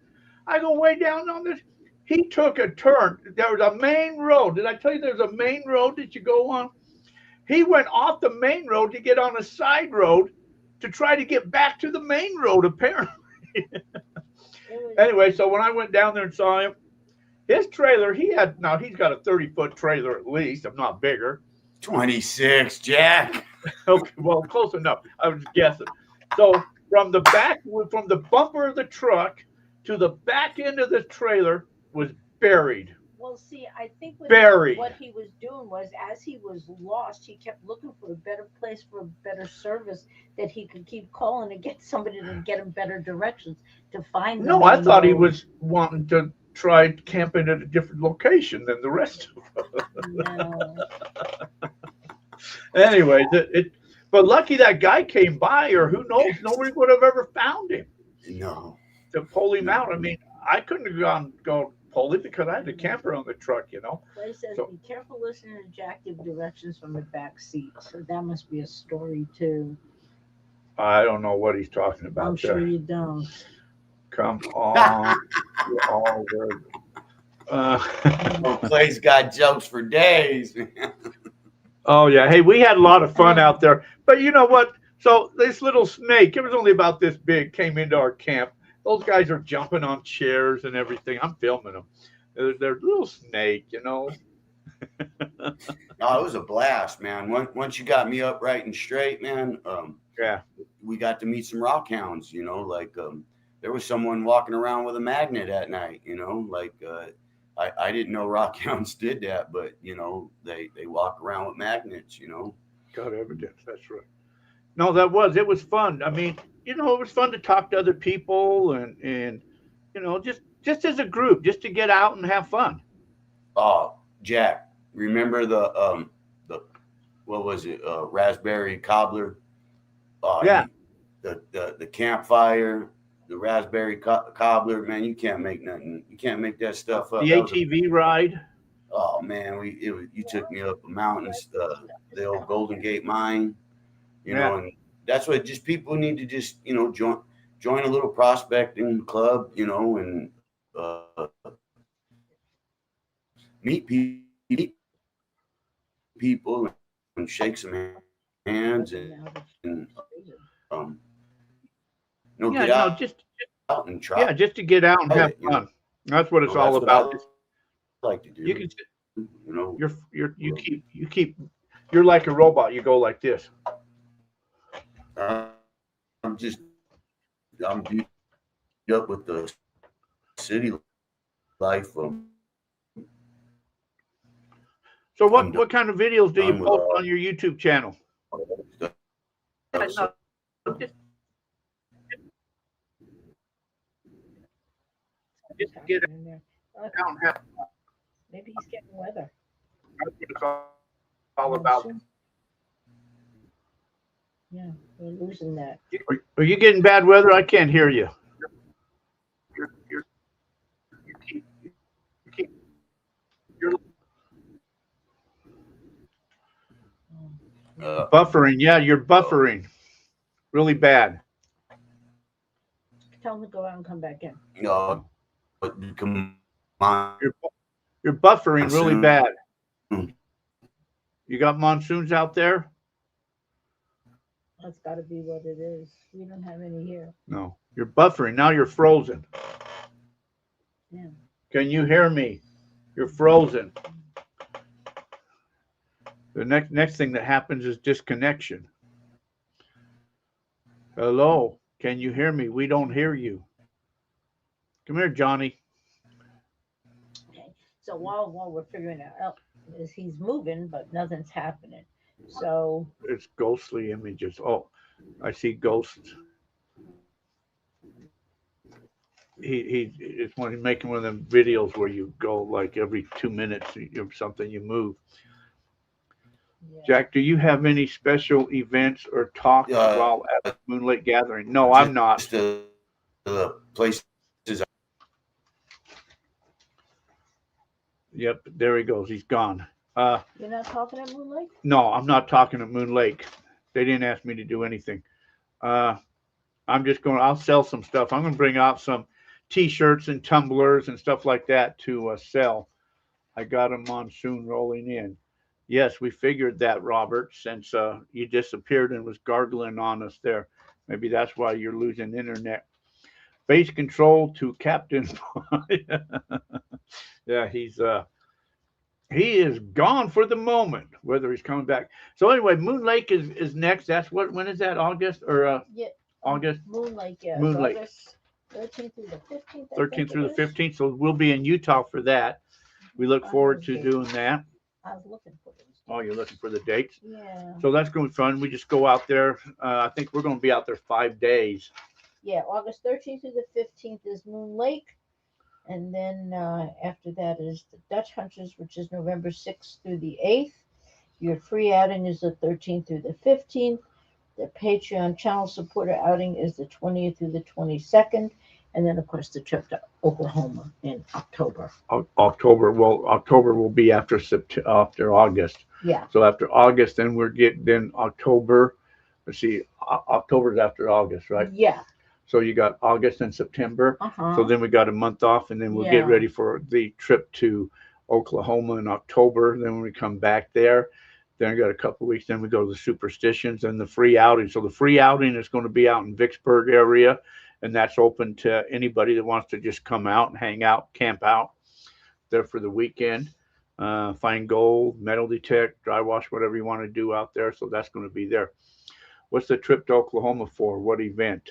I go way down on this. He took a turn. There was a main road. Did I tell you there's a main road that you go on? He went off the main road to get on a side road to try to get back to the main road, apparently. Anyway, so when I went down there and saw him, his trailer, he's got a 30-foot trailer at least, if not bigger. 26, Jack. Okay, well, close enough. I was guessing. So from the bumper of the truck to the back end of the trailer was buried. Well, see, I think Buried. what he was doing was, as he was lost, he kept looking for a better place, for a better service that he could keep calling to get somebody to get him better directions to find them. No, I thought he was wanting to try camping at a different location than the rest of them. No. Anyway, but lucky that guy came by, or who knows, nobody would have ever found him. No. To pull him out. I mean, I couldn't have gone pull him because I had the camper on the truck, you know. Clay says, So- be careful listening to Jack give directions from the back seat. So that must be a story too. I don't know what he's talking about I'm there. sure you don't. Come on. You're all good. Oh, Clay's got jokes for days. Oh, yeah. Hey, we had a lot of fun out there. But you know what? So this little snake, it was only about this big, came into our camp. Those guys are jumping on chairs and everything. I'm filming them. They're little snake, you know. No, it was a blast, man. Once you got me up right and straight, man, Yeah. we got to meet some rock hounds, like there was someone walking around with a magnet at night, like I didn't know rock hounds did that, but they walk around with magnets, Got evidence. That's right. No, it was fun. I mean, it was fun to talk to other people and just as a group, just to get out and have fun. Oh, Jack, remember the what was it? Raspberry cobbler. Yeah. The campfire, the raspberry cobbler. Man, you can't make nothing. You can't make that stuff up. The ATV ride. Oh man, you took me up the mountains, the old Golden Gate mine, and that's what just people need to just join a little prospecting club, and meet people and shake some hands and get out, out and try. Yeah, just to get out and have fun. That's what it's all about. I like to do. You can, you're like a robot. You go like this. I'm beat up with the city life. So what kind of videos do you post on your YouTube channel? Just get out and have fun. Maybe he's getting weather. That's what it's all about. Yeah, we're losing that. Are you getting bad weather? I can't hear you. You're buffering. Yeah, you're buffering really bad. Tell him to go out and come back in. No, but come on. You're buffering really bad. You got monsoons out there? That's got to be what it is. We don't have any here. No, you're buffering. Now you're frozen. Yeah. Can you hear me? You're frozen. The next thing that happens is disconnection. Hello, can you hear me? We don't hear you. Come here, Johnny. Okay. So while we're figuring out, is he's moving, but nothing's happening. So it's ghostly images. Oh, I see ghosts. It's when he's making one of them videos where you go like every 2 minutes or something, you move. Yeah. Jack, do you have any special events or talks while at the Moon Lake Gathering? No, I'm not. The places. Yep, there he goes. He's gone. You're not talking at Moon Lake? No, I'm not talking at Moon Lake. They didn't ask me to do anything. I'm just going. I'll sell some stuff. I'm going to bring out some T-shirts and tumblers and stuff like that to sell. I got a monsoon rolling in. Yes, we figured that, Robert, since you disappeared and was gargling on us there. Maybe that's why you're losing internet. Base control to Captain. Yeah, he is gone for the moment, whether he's coming back. So anyway, Moon Lake is next. That's when is that? August or yeah, August? Moon Lake, yeah. Moon Lake. August 13th through the 15th. 13th through the 15th. So we'll be in Utah for that. We look forward to doing that. I was looking for those. Oh, you're looking for the dates? Yeah. So that's going to be fun. We just go out there. I think we're going to be out there 5 days. Yeah, August 13th through the 15th is Moon Lake. And then after that is the Dutch Hunters, which is November 6th through the 8th. Your free outing is the 13th through the 15th. The Patreon channel supporter outing is the 20th through the 22nd. And then, of course, the trip to Oklahoma in October. October. Well, October will be after August. Yeah. So after August, then then October. Let's see, October's after August, right? Yeah. So you got August and September. Uh-huh. So then we got a month off, and then we'll get ready for the trip to Oklahoma in October. Then when we come back there, then I got a couple of weeks. Then we go to the Superstitions and the free outing. So the free outing is going to be out in Vicksburg area, and that's open to anybody that wants to just come out and hang out, camp out there for the weekend. find gold, metal detect, dry wash, whatever you want to do out there. So that's going to be there. What's the trip to Oklahoma for? What event?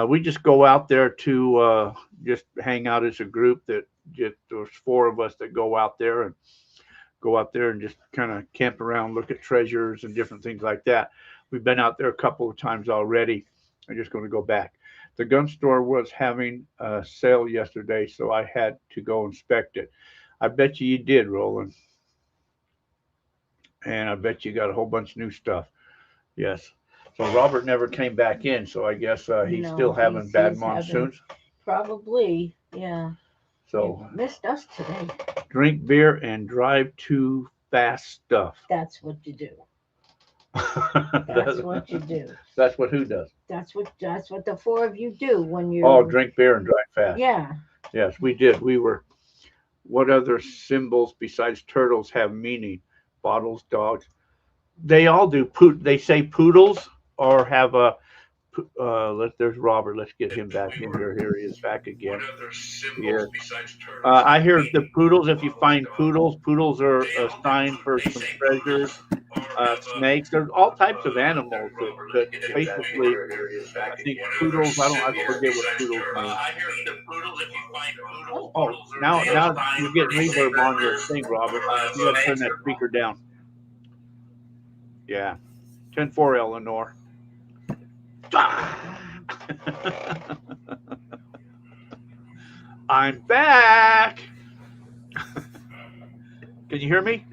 We just go out there to just hang out as a group. There's four of us that go out there and just kind of camp around, look at treasures and different things like that. We've been out there a couple of times already. I'm just going to go back. The gun store was having a sale yesterday, so I had to go inspect it. I bet you did, Roland. And I bet you got a whole bunch of new stuff. Yes. So Robert never came back in, so I guess he's No, still having he's bad having- monsoons. Probably, yeah. So He missed us today. drink beer and drive too fast stuff. That's what you do. That's that's what you do. That's what who does? That's what the four of you do when you. Oh, drink beer and drive fast. Yeah. Yes, we did. We were. What other symbols besides turtles have meaning? Bottles, dogs. They all do. They say poodles or have a. There's Robert. Let's get him back in here. Here he is back again. Here. I hear the poodles. If you find poodles are a sign for some treasures. Snakes. There's all types of animals that basically. I think poodles. I forget what poodles mean. Oh, now you're getting reverb on your thing, Robert. You got to turn that speaker down. Yeah. 10-4, Eleanor. I'm back. Can you hear me?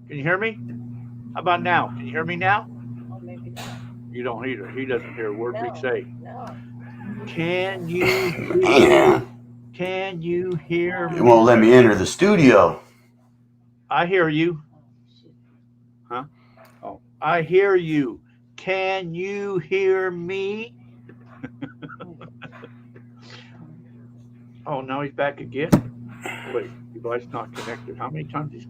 Can you hear me? How about now? Can you hear me now? Well, maybe not. You don't either. He doesn't hear a word we No. say. No. Can you hear It me? won't let me enter the studio. I hear you. Oh, Oh, I hear you. Can you hear me? Oh, now he's back again. Wait, device not connected. How many times he's?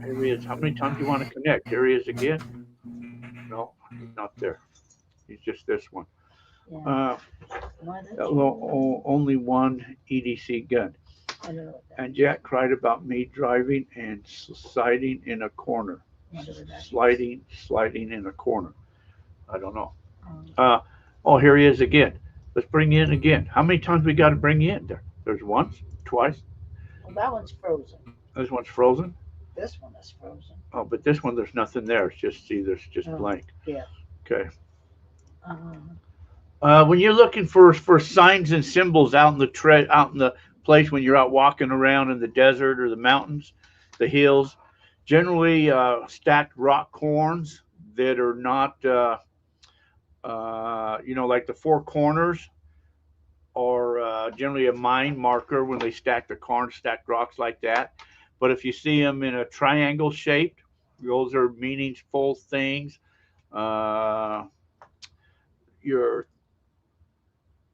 Here he is. How many times do you want to connect? Here he is again. No, he's not there. He's just this one. yeah. Why don't you- Only one EDC gun. I don't know what that And Jack cried about me driving and sliding in a corner. whatever that is. Sliding in a corner. I don't know. Um, Oh, here he is again. Let's bring you in again. How many times we got to bring you in there? There's once, twice. well, that one's frozen. This one's frozen. This one is frozen. Oh, but this one, there's nothing there. It's just, see, there's just Oh, blank. yeah. Okay. Um, When you're looking for signs and symbols out in the place when you're out walking around in the desert or the mountains, the hills, generally stacked rock horns that are not, like the four corners, or generally a mine marker when they stack the corn, stacked rocks like that. But if you see them in a triangle shaped, those are meaningful things.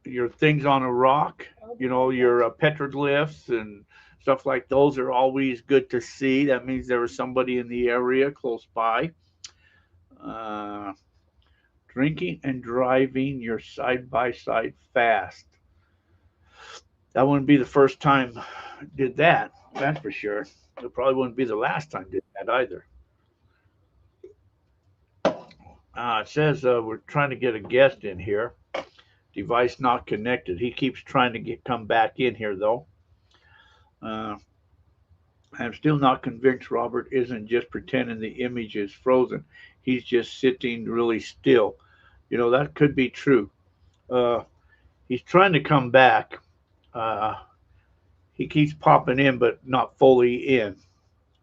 Your things on a rock, your petroglyphs and stuff like those are always good to see. That means there was somebody in the area close by. Drinking and driving your side by side fast. That wouldn't be the first time I did that. That's for sure. It probably wouldn't be the last time I did that either. It says we're trying to get a guest in here. Device not connected. He keeps trying to come back in here though. I'm still not convinced Robert isn't just pretending the image is frozen. He's just sitting really still. That could be true. He's trying to come back. He keeps popping in, but not fully in.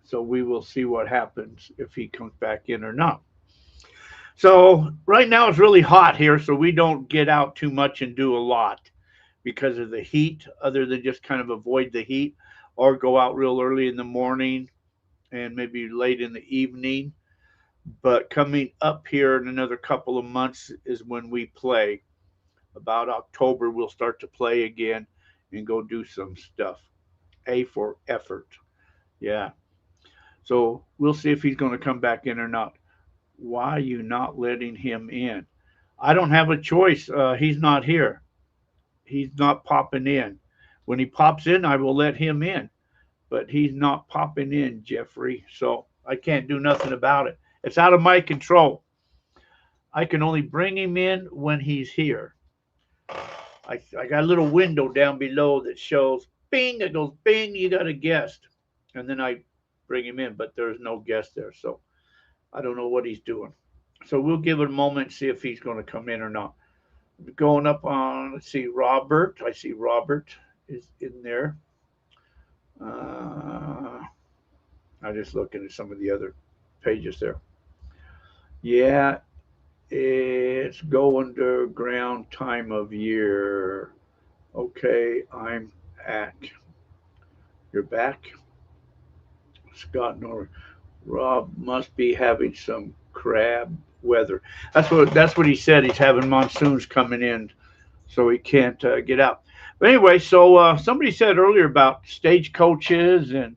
So we will see what happens if he comes back in or not. So right now it's really hot here, so we don't get out too much and do a lot because of the heat, other than just kind of avoid the heat or go out real early in the morning and maybe late in the evening. But coming up here in another couple of months is when we play. About October, we'll start to play again and go do some stuff. A for effort. Yeah. So we'll see if he's going to come back in or not. Why are you not letting him in? I don't have a choice. He's not here. he's not popping in. When he pops in, I will let him in, but he's not popping in, Jeffrey. So I can't do nothing about it. It's out of my control. I can only bring him in when he's here. I got a little window down below that shows bing, it goes bing, you got a guest. And then I bring him in, but there's no guest there. So I don't know what he's doing. So we'll give it a moment and see if he's going to come in or not. Going up on, let's see, Robert. I see Robert is in there. I'm just looking at some of the other pages there. Yeah, it's go underground time of year. Okay, I'm at. You're back. Scott Norwood. Rob must be having some crab weather. That's what he said. He's having monsoons coming in, so he can't get out. But anyway, so somebody said earlier about stagecoaches and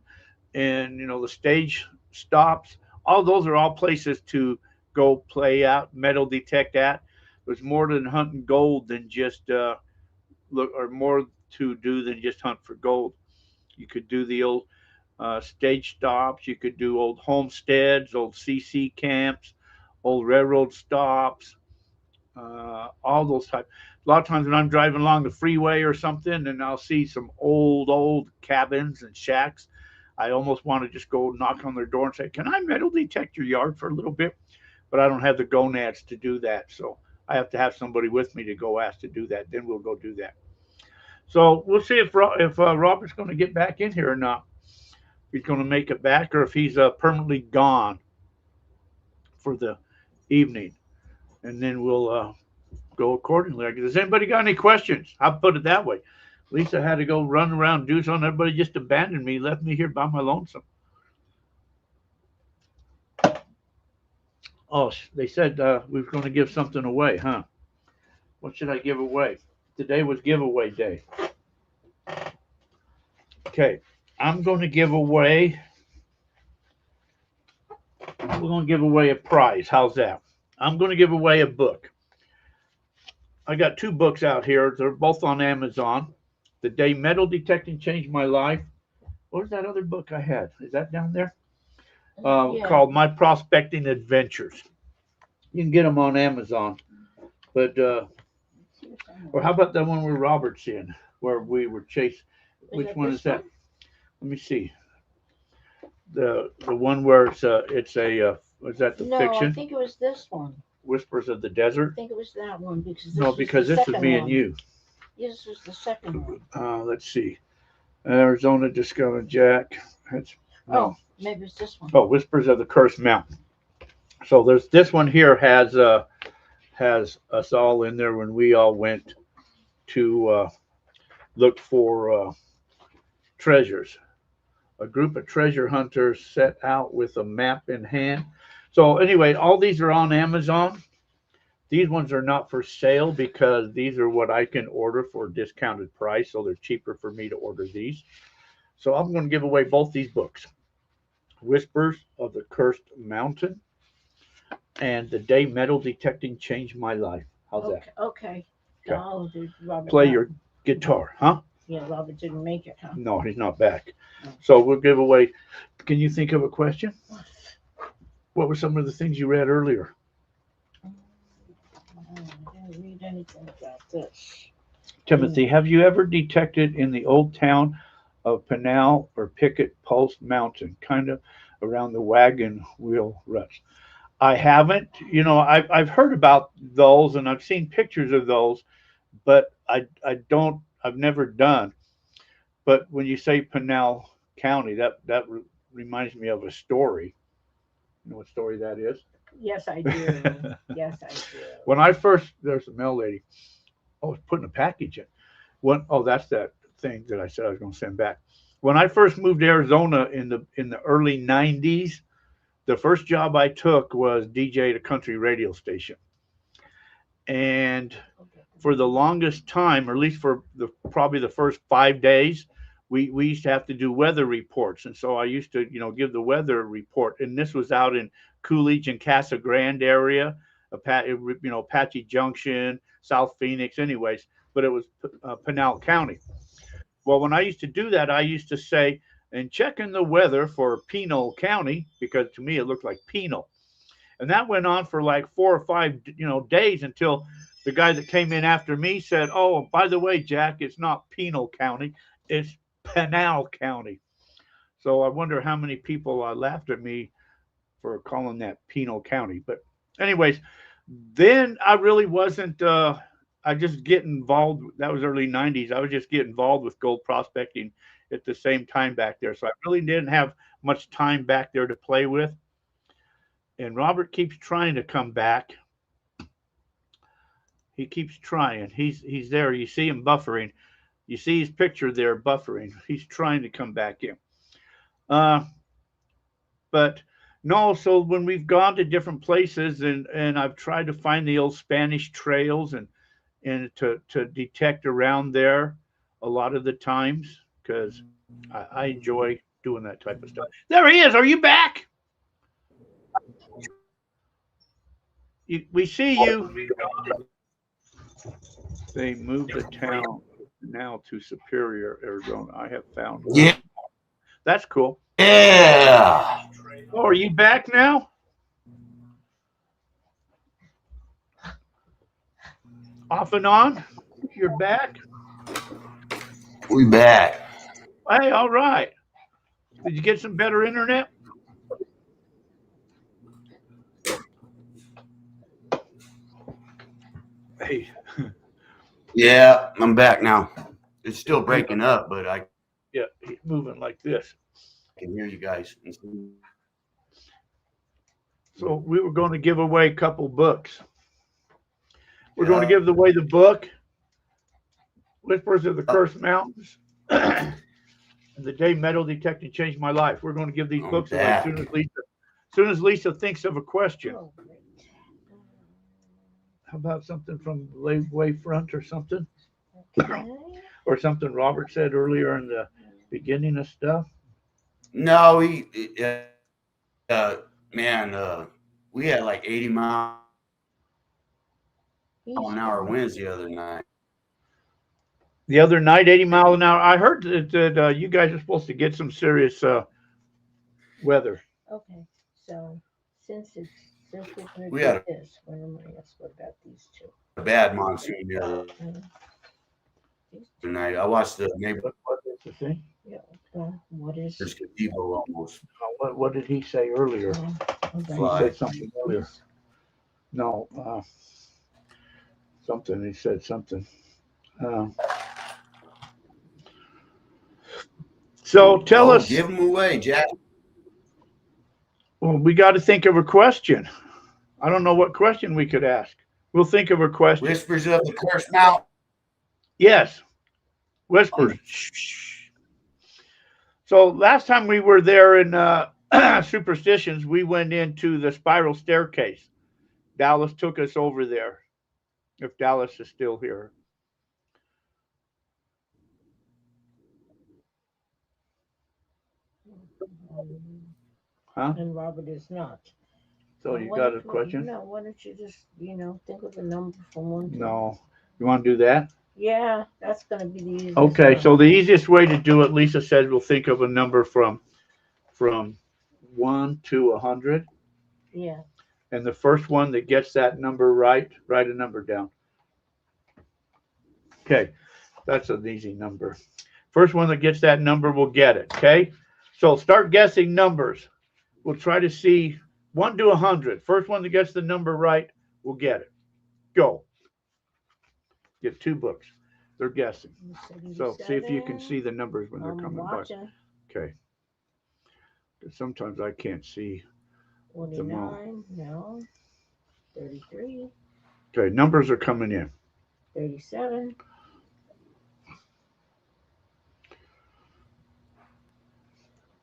the stage stops. All those are all places to go play out, metal detect at. There's more than hunting gold than just or more to do than just hunt for gold. You could do the old stage stops. You could do old homesteads, old CC camps, old railroad stops, all those types. A lot of times when I'm driving along the freeway or something, and I'll see some old cabins and shacks, I almost want to just go knock on their door and say, "Can I metal detect your yard for a little bit?" But I don't have the gonads to do that, so I have to have somebody with me to go ask to do that. Then we'll go do that. So we'll see if Robert's going to get back in here or not. If he's going to make it back, or if he's permanently gone for the evening, and then we'll go accordingly. Does anybody got any questions? I'll put it that way. Lisa had to go run around, do something. Everybody just abandoned me, left me here by my lonesome. Oh, they said we were going to give something away, huh? What should I give away? Today was giveaway day. Okay, I'm going to give away. We're going to give away a prize. How's that? I'm going to give away a book. I got 2 books out here. They're both on Amazon. The Day Metal Detecting Changed My Life. What was that other book I had? Is that down there? Yeah. Called My Prospecting Adventures. You can get them on Amazon. But, or how about that one where Robert's in, where we were chased? Which one is that? Let me see. The one where it's a was that the No, fiction? I think it was this one. Whispers of the I Desert? think it was that one because Because this was me and you. This was the second one. Let's see. Arizona Discovered Jack. That's no. Oh, maybe it's this one. Oh, Whispers of the Cursed Mountain. So there's this one here has us all in there when we all went to look for treasures. A group of treasure hunters set out with a map in hand. So anyway, all these are on Amazon. These ones are not for sale because these are what I can order for a discounted price. So they're cheaper for me to order these. So I'm going to give away both these books. Whispers of the Cursed Mountain and The Day Metal Detecting Changed My Life. How's that? Okay. Okay. Oh, Robert Play your guitar, huh? Yeah, Robert didn't make it, huh? No, he's not back. No. So we'll give away. Can you think of a question? What were some of the things you read earlier? I didn't read anything about this. Timothy, have you ever detected in the old town of Pinal or Picket Post Mountain, kind of around the wagon wheel ruts? I haven't. I've heard about those and I've seen pictures of those, but I've never done. But when you say Pinal County, that reminds me of a story. You know what story that is? Yes, I do. Yes, I do. When I first, there's a mail lady. I was putting a package in. That's that thing that I said I was going to send back. When I first moved to Arizona in the early '90s, the first job I took was DJ at a country radio station. And for the longest time, or at least for probably the first 5 days, we used to have to do weather reports. And so I used to, give the weather report. And this was out in Coolidge and Casa Grande area, Apache Junction, South Phoenix. Anyways, but it was Pinal County. Well, when I used to do that, I used to say, and checking the weather for Pinal County, because to me it looked like penal. And that went on for like 4 or 5, days until the guy that came in after me said, "Oh, by the way, Jack, it's not Penal County, it's Pinal County." So I wonder how many people laughed at me for calling that Penal County. But anyways, then I really wasn't. I just get involved. That was early '90s. I was just getting involved with gold prospecting at the same time back there. So I really didn't have much time back there to play with. And Robert keeps trying to come back. He keeps trying. He's there. You see him buffering. You see his picture there buffering. He's trying to come back in. But no, so when we've gone to different places and I've tried to find the old Spanish trails and to detect around there a lot of the times, because I enjoy doing that type of stuff. There he is. Are you back? We see you. They moved the town now to Superior, Arizona. I have found one. Yeah. That's cool. Yeah. Oh, are you back now? Off and on? You're back? We back. Hey, all right. Did you get some better internet? Hey. Yeah, I'm back now. It's still breaking up, but I Yeah, he's moving like this. can hear you guys. So we were going to give away a couple books. We're going to give away the book, Whispers of the Cursed Mountains, and The Day Metal Detecting Changed My Life. We're going to give these books away as soon as Lisa thinks of a question. How about something from Wavefront or something? Or something Robert said earlier in the beginning of stuff? No, we had like 80 mile an hour winds the other night. The other night, 80 mile an hour. I heard that you guys are supposed to get some serious weather. Okay, so since we're going We to had do this, what about these two? a bad monsoon the other night. I watched the neighborhood. What is the thing? Yeah. What is? There's gazebo almost. What did he say earlier? He said something earlier. No, something. He said something. So tell us. Give them away, Jack. Well, we got to think of a question. I don't know what question we could ask. We'll think of a question. Whispers of the Cursed Mountain. Yes. Whispers. So last time we were there in Superstitions, we went into the spiral staircase. Dallas took us over there. If Dallas is still here. Huh? And Robert is not. So you got a question? No, why don't you just, think of a number from 1 to... No. You want to do that? Yeah, that's going to be the easiest. Okay, one. so the easiest way to do it, Lisa said, we'll think of a number from 1 to 100. Yeah. And the first one that gets that number right, write a number down. Okay, that's an easy number. First one that gets that number will get it, okay? So start guessing numbers. We'll try to see 1 to 100. First one that gets the number right will get it. Go. Get 2 books. They're guessing. So see if you can see the numbers when they're coming by. Okay. Sometimes I can't see. 49, no. 33. Okay, numbers are coming in. 37.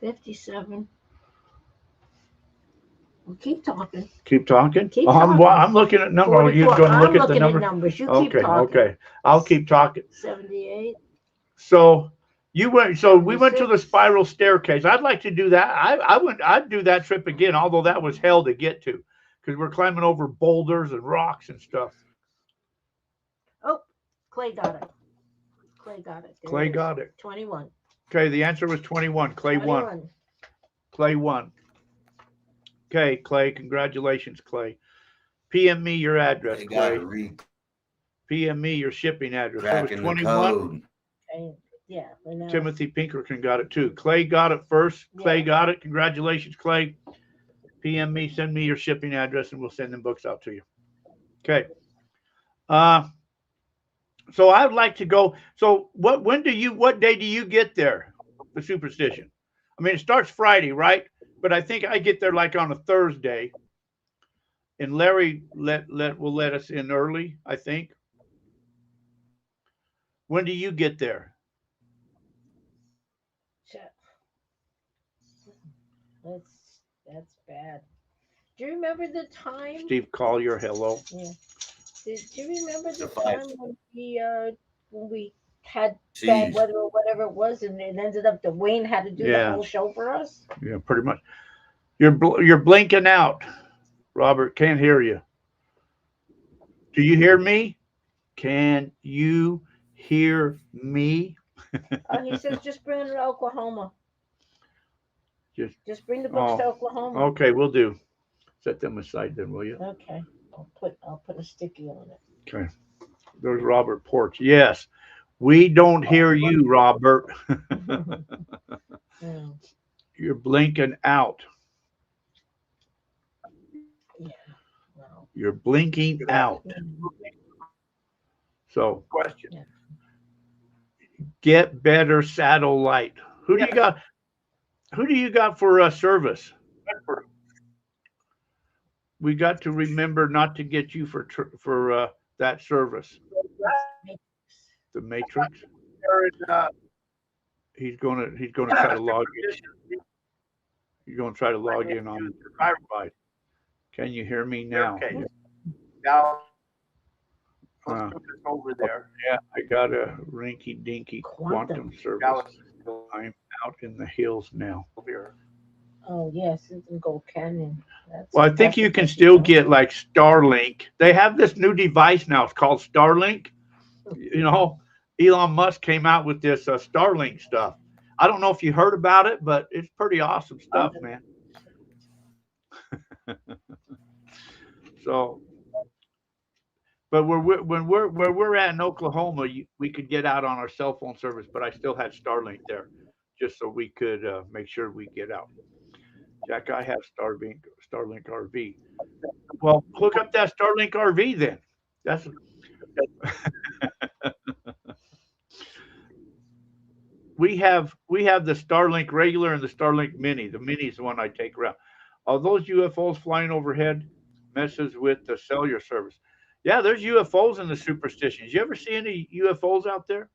57. Well, keep talking. Keep talking? Keep I'm looking at numbers. Are you going to look at the numbers? You keep talking. Okay. I'll keep talking. 78. So we went to the spiral staircase. I'd like to do that. I'd do that trip again, although that was hell to get to because we're climbing over boulders and rocks and stuff. Oh, Clay got it. Clay got it. There Clay it is. got it. 21. Okay, the answer was 21. Clay won. 21. Clay won. Okay, Clay, congratulations, Clay. PM me your address, They got Clay. to read PM me your shipping address. That was cracking the 21. code. Okay. Yeah. but now- Timothy Pinkerton got it too. Clay got it first. Clay Yeah. got it. Congratulations, Clay. PM me, send me your shipping address, and we'll send them books out to you. Okay. So I'd like to go. So what day do you get there? The superstition. I mean, it starts Friday, right? But I think I get there like on a Thursday. And Larry will let us in early, I think. When do you get there? That's bad. Do you remember the time? Steve Collier, hello. Yeah. Do you remember the The five. time when we had Jeez. bad weather or whatever it was, and it ended up that Wayne had to do the Yeah. whole show for us? Yeah, pretty much. You're blinking out, Robert. Can't hear you. Do you hear me? Can you hear me? Oh, he says just bring it to Oklahoma. Just bring the books to oh, Oklahoma. Okay, we'll do. Set them aside then, will you? Okay. I'll put a sticky on it. Okay. There's Robert Porch. Yes. We don't hear you, Robert. Yeah. You're blinking out. Yeah. Well, You're blinking out. So, Question. Yeah. get better satellite. Who do you got? Who do you got for service? We got to remember not to get you for that service. The Matrix. He's gonna try to log in. He's gonna try to log in on the side. Can you hear me now? Okay. Now, let's put this over there. Yeah, I got a rinky dinky quantum service. Galaxy I'm out in the hills now. here. Oh yes, it's in Gold Canyon. Well, I think you can still get like Starlink. They have this new device now. It's called Starlink. You know, Elon Musk came out with this Starlink stuff. I don't know if you heard about it, but it's pretty awesome stuff, man. So, but where we're at in Oklahoma, we could get out on our cell phone service, but I still had Starlink there, just so we could make sure we get out. Jack, I have Starlink RV. Well, hook up that Starlink RV then. That's we have the Starlink regular and the Starlink Mini. The Mini is the one I take around. Are those UFOs flying overhead messes with the cellular service? Yeah, there's UFOs in the superstitions. You ever see any UFOs out there?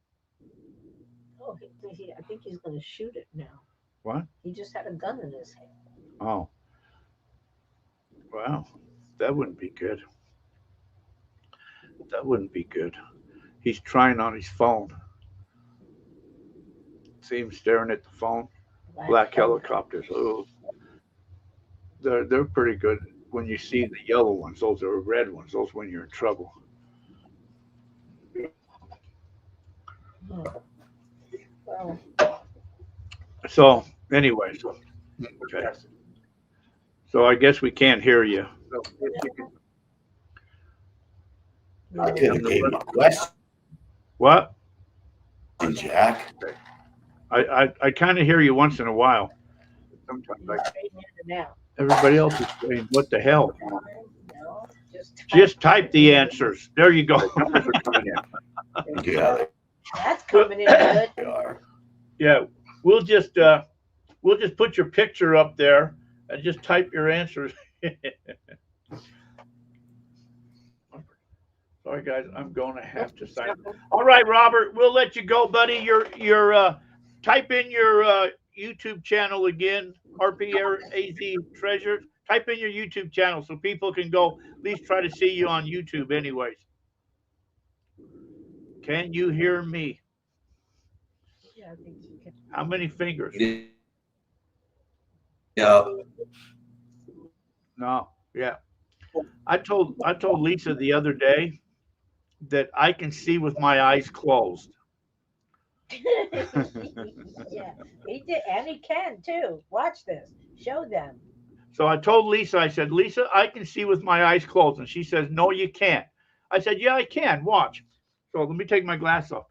Oh, I think he's going to shoot it now. What? He just had a gun in his hand. Oh. Wow. That wouldn't be good. That wouldn't be good. He's trying on his phone. See him staring at the phone? Black helicopters. Oh. They're pretty good. When you see the yellow ones, those are red ones. Those when you're in trouble. Well, So, anyways, okay. So I guess we can't hear you. So if you can I could have gave him a question, What? Jack. I kind of hear you once in a while. sometimes he's like straightening it out. Everybody else is saying, "What the hell?" No, Just type the answers. There you go. numbers are coming in. Yeah, That's coming in good. they are. Yeah, we'll just put your picture up there and just type your answers. Sorry, guys, I'm going to have to sign. All right, Robert, we'll let you go, buddy. Your type in your YouTube channel again, RPAZ Treasures. Type in your YouTube channel so people can go at least try to see you on YouTube, anyways. Can you hear me? Yeah, I think you can. How many fingers? Yeah. No, yeah. I told Lisa the other day that I can see with my eyes closed. Yeah, he did, and he can too. Watch this. Show them. So I told Lisa, I said, Lisa, I can see with my eyes closed. And she says, no, you can't. I said, yeah, I can. Watch. So let me take my glass off.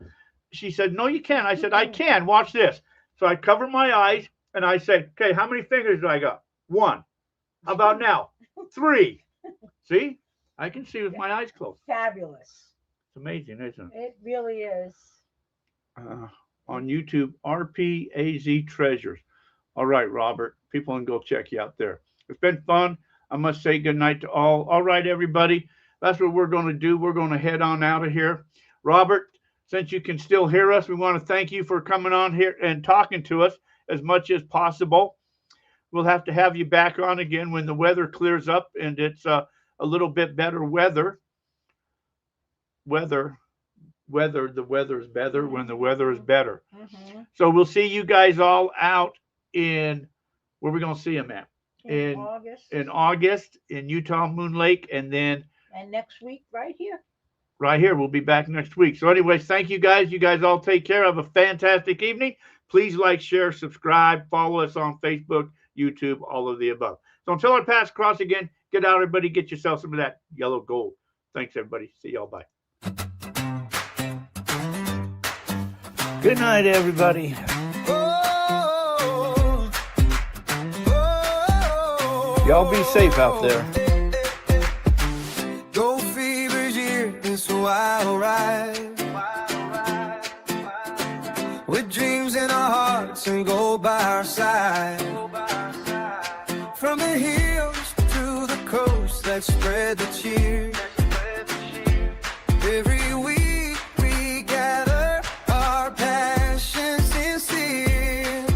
She said, no, you can't. I said, I can. Watch this. So I cover my eyes and I said, okay, how many fingers do I got? 1. How about now? 3. See? I can see with my eyes closed. Fabulous. It's amazing, isn't it? It really is. On YouTube, RPAZ Treasures. All right, Robert. People can go check you out there. It's been fun. I must say good night to all. All right, everybody. That's what we're going to do. We're going to head on out of here. Robert, since you can still hear us, we want to thank you for coming on here and talking to us as much as possible. We'll have to have you back on again when the weather clears up and it's a little bit better weather. The weather is better when the weather is better. Mm-hmm. So we'll see you guys all out in, where are we going to see them at? In August. In August in Utah Moon Lake, and then And next week, right here. right here, we'll be back next week. So anyways, thank you guys. You guys all take care. Have a fantastic evening. Please like, share, subscribe, follow us on Facebook, YouTube, all of the above. So until our paths cross again, get out, everybody. Get yourself some of that yellow gold. Thanks, everybody. See y'all. Bye. Good night, everybody. Y'all be safe out there. Gold fever's year, it's a wild ride. With dreams in our hearts and gold by our side. From the hills to the coast, let's spread the cheer. Every week we gather, our passion sincere.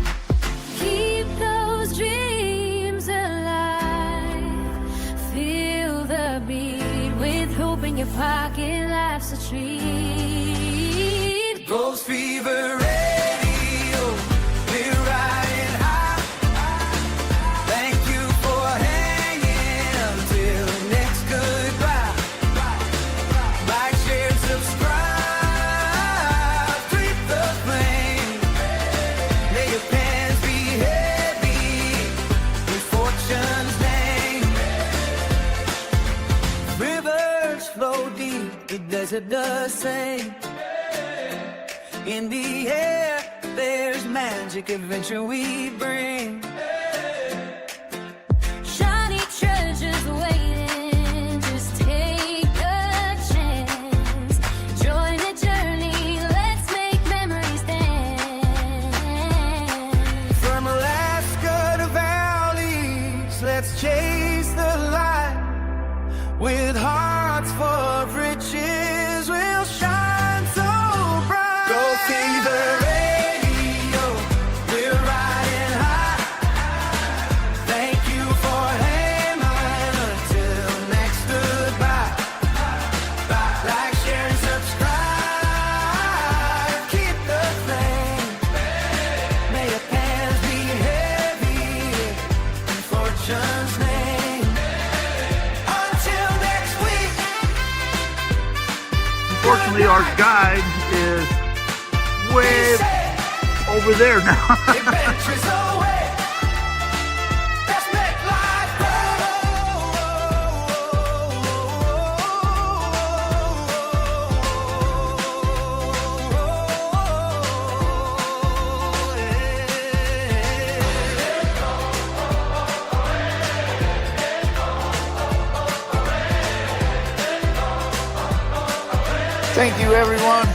Keep those dreams alive. Feel the beat with hope in your pocket. Life's a treat. Ghost Fever Radio, we're riding high. Thank you for hanging until next goodbye. Like, share, subscribe, keep the flame. May your pants be heavy with fortune's name. Rivers flow deep, the desert the same. In the air, there's magic, adventure we bring. Shiny treasures waiting. Just take a chance. Join the journey. Let's make memories dance. From Alaska to valleys, let's chase the light. With hearts full of riches, we'll shine so bright. Go Fever Radio, we're riding high. Thank you for hanging until next goodbye. Like, share, and subscribe. Keep the flame. May your pants be heavy in fortune's name. Until next week. Unfortunately, our guide is way over there now. Adventures away. Let's make life Thank you, everyone.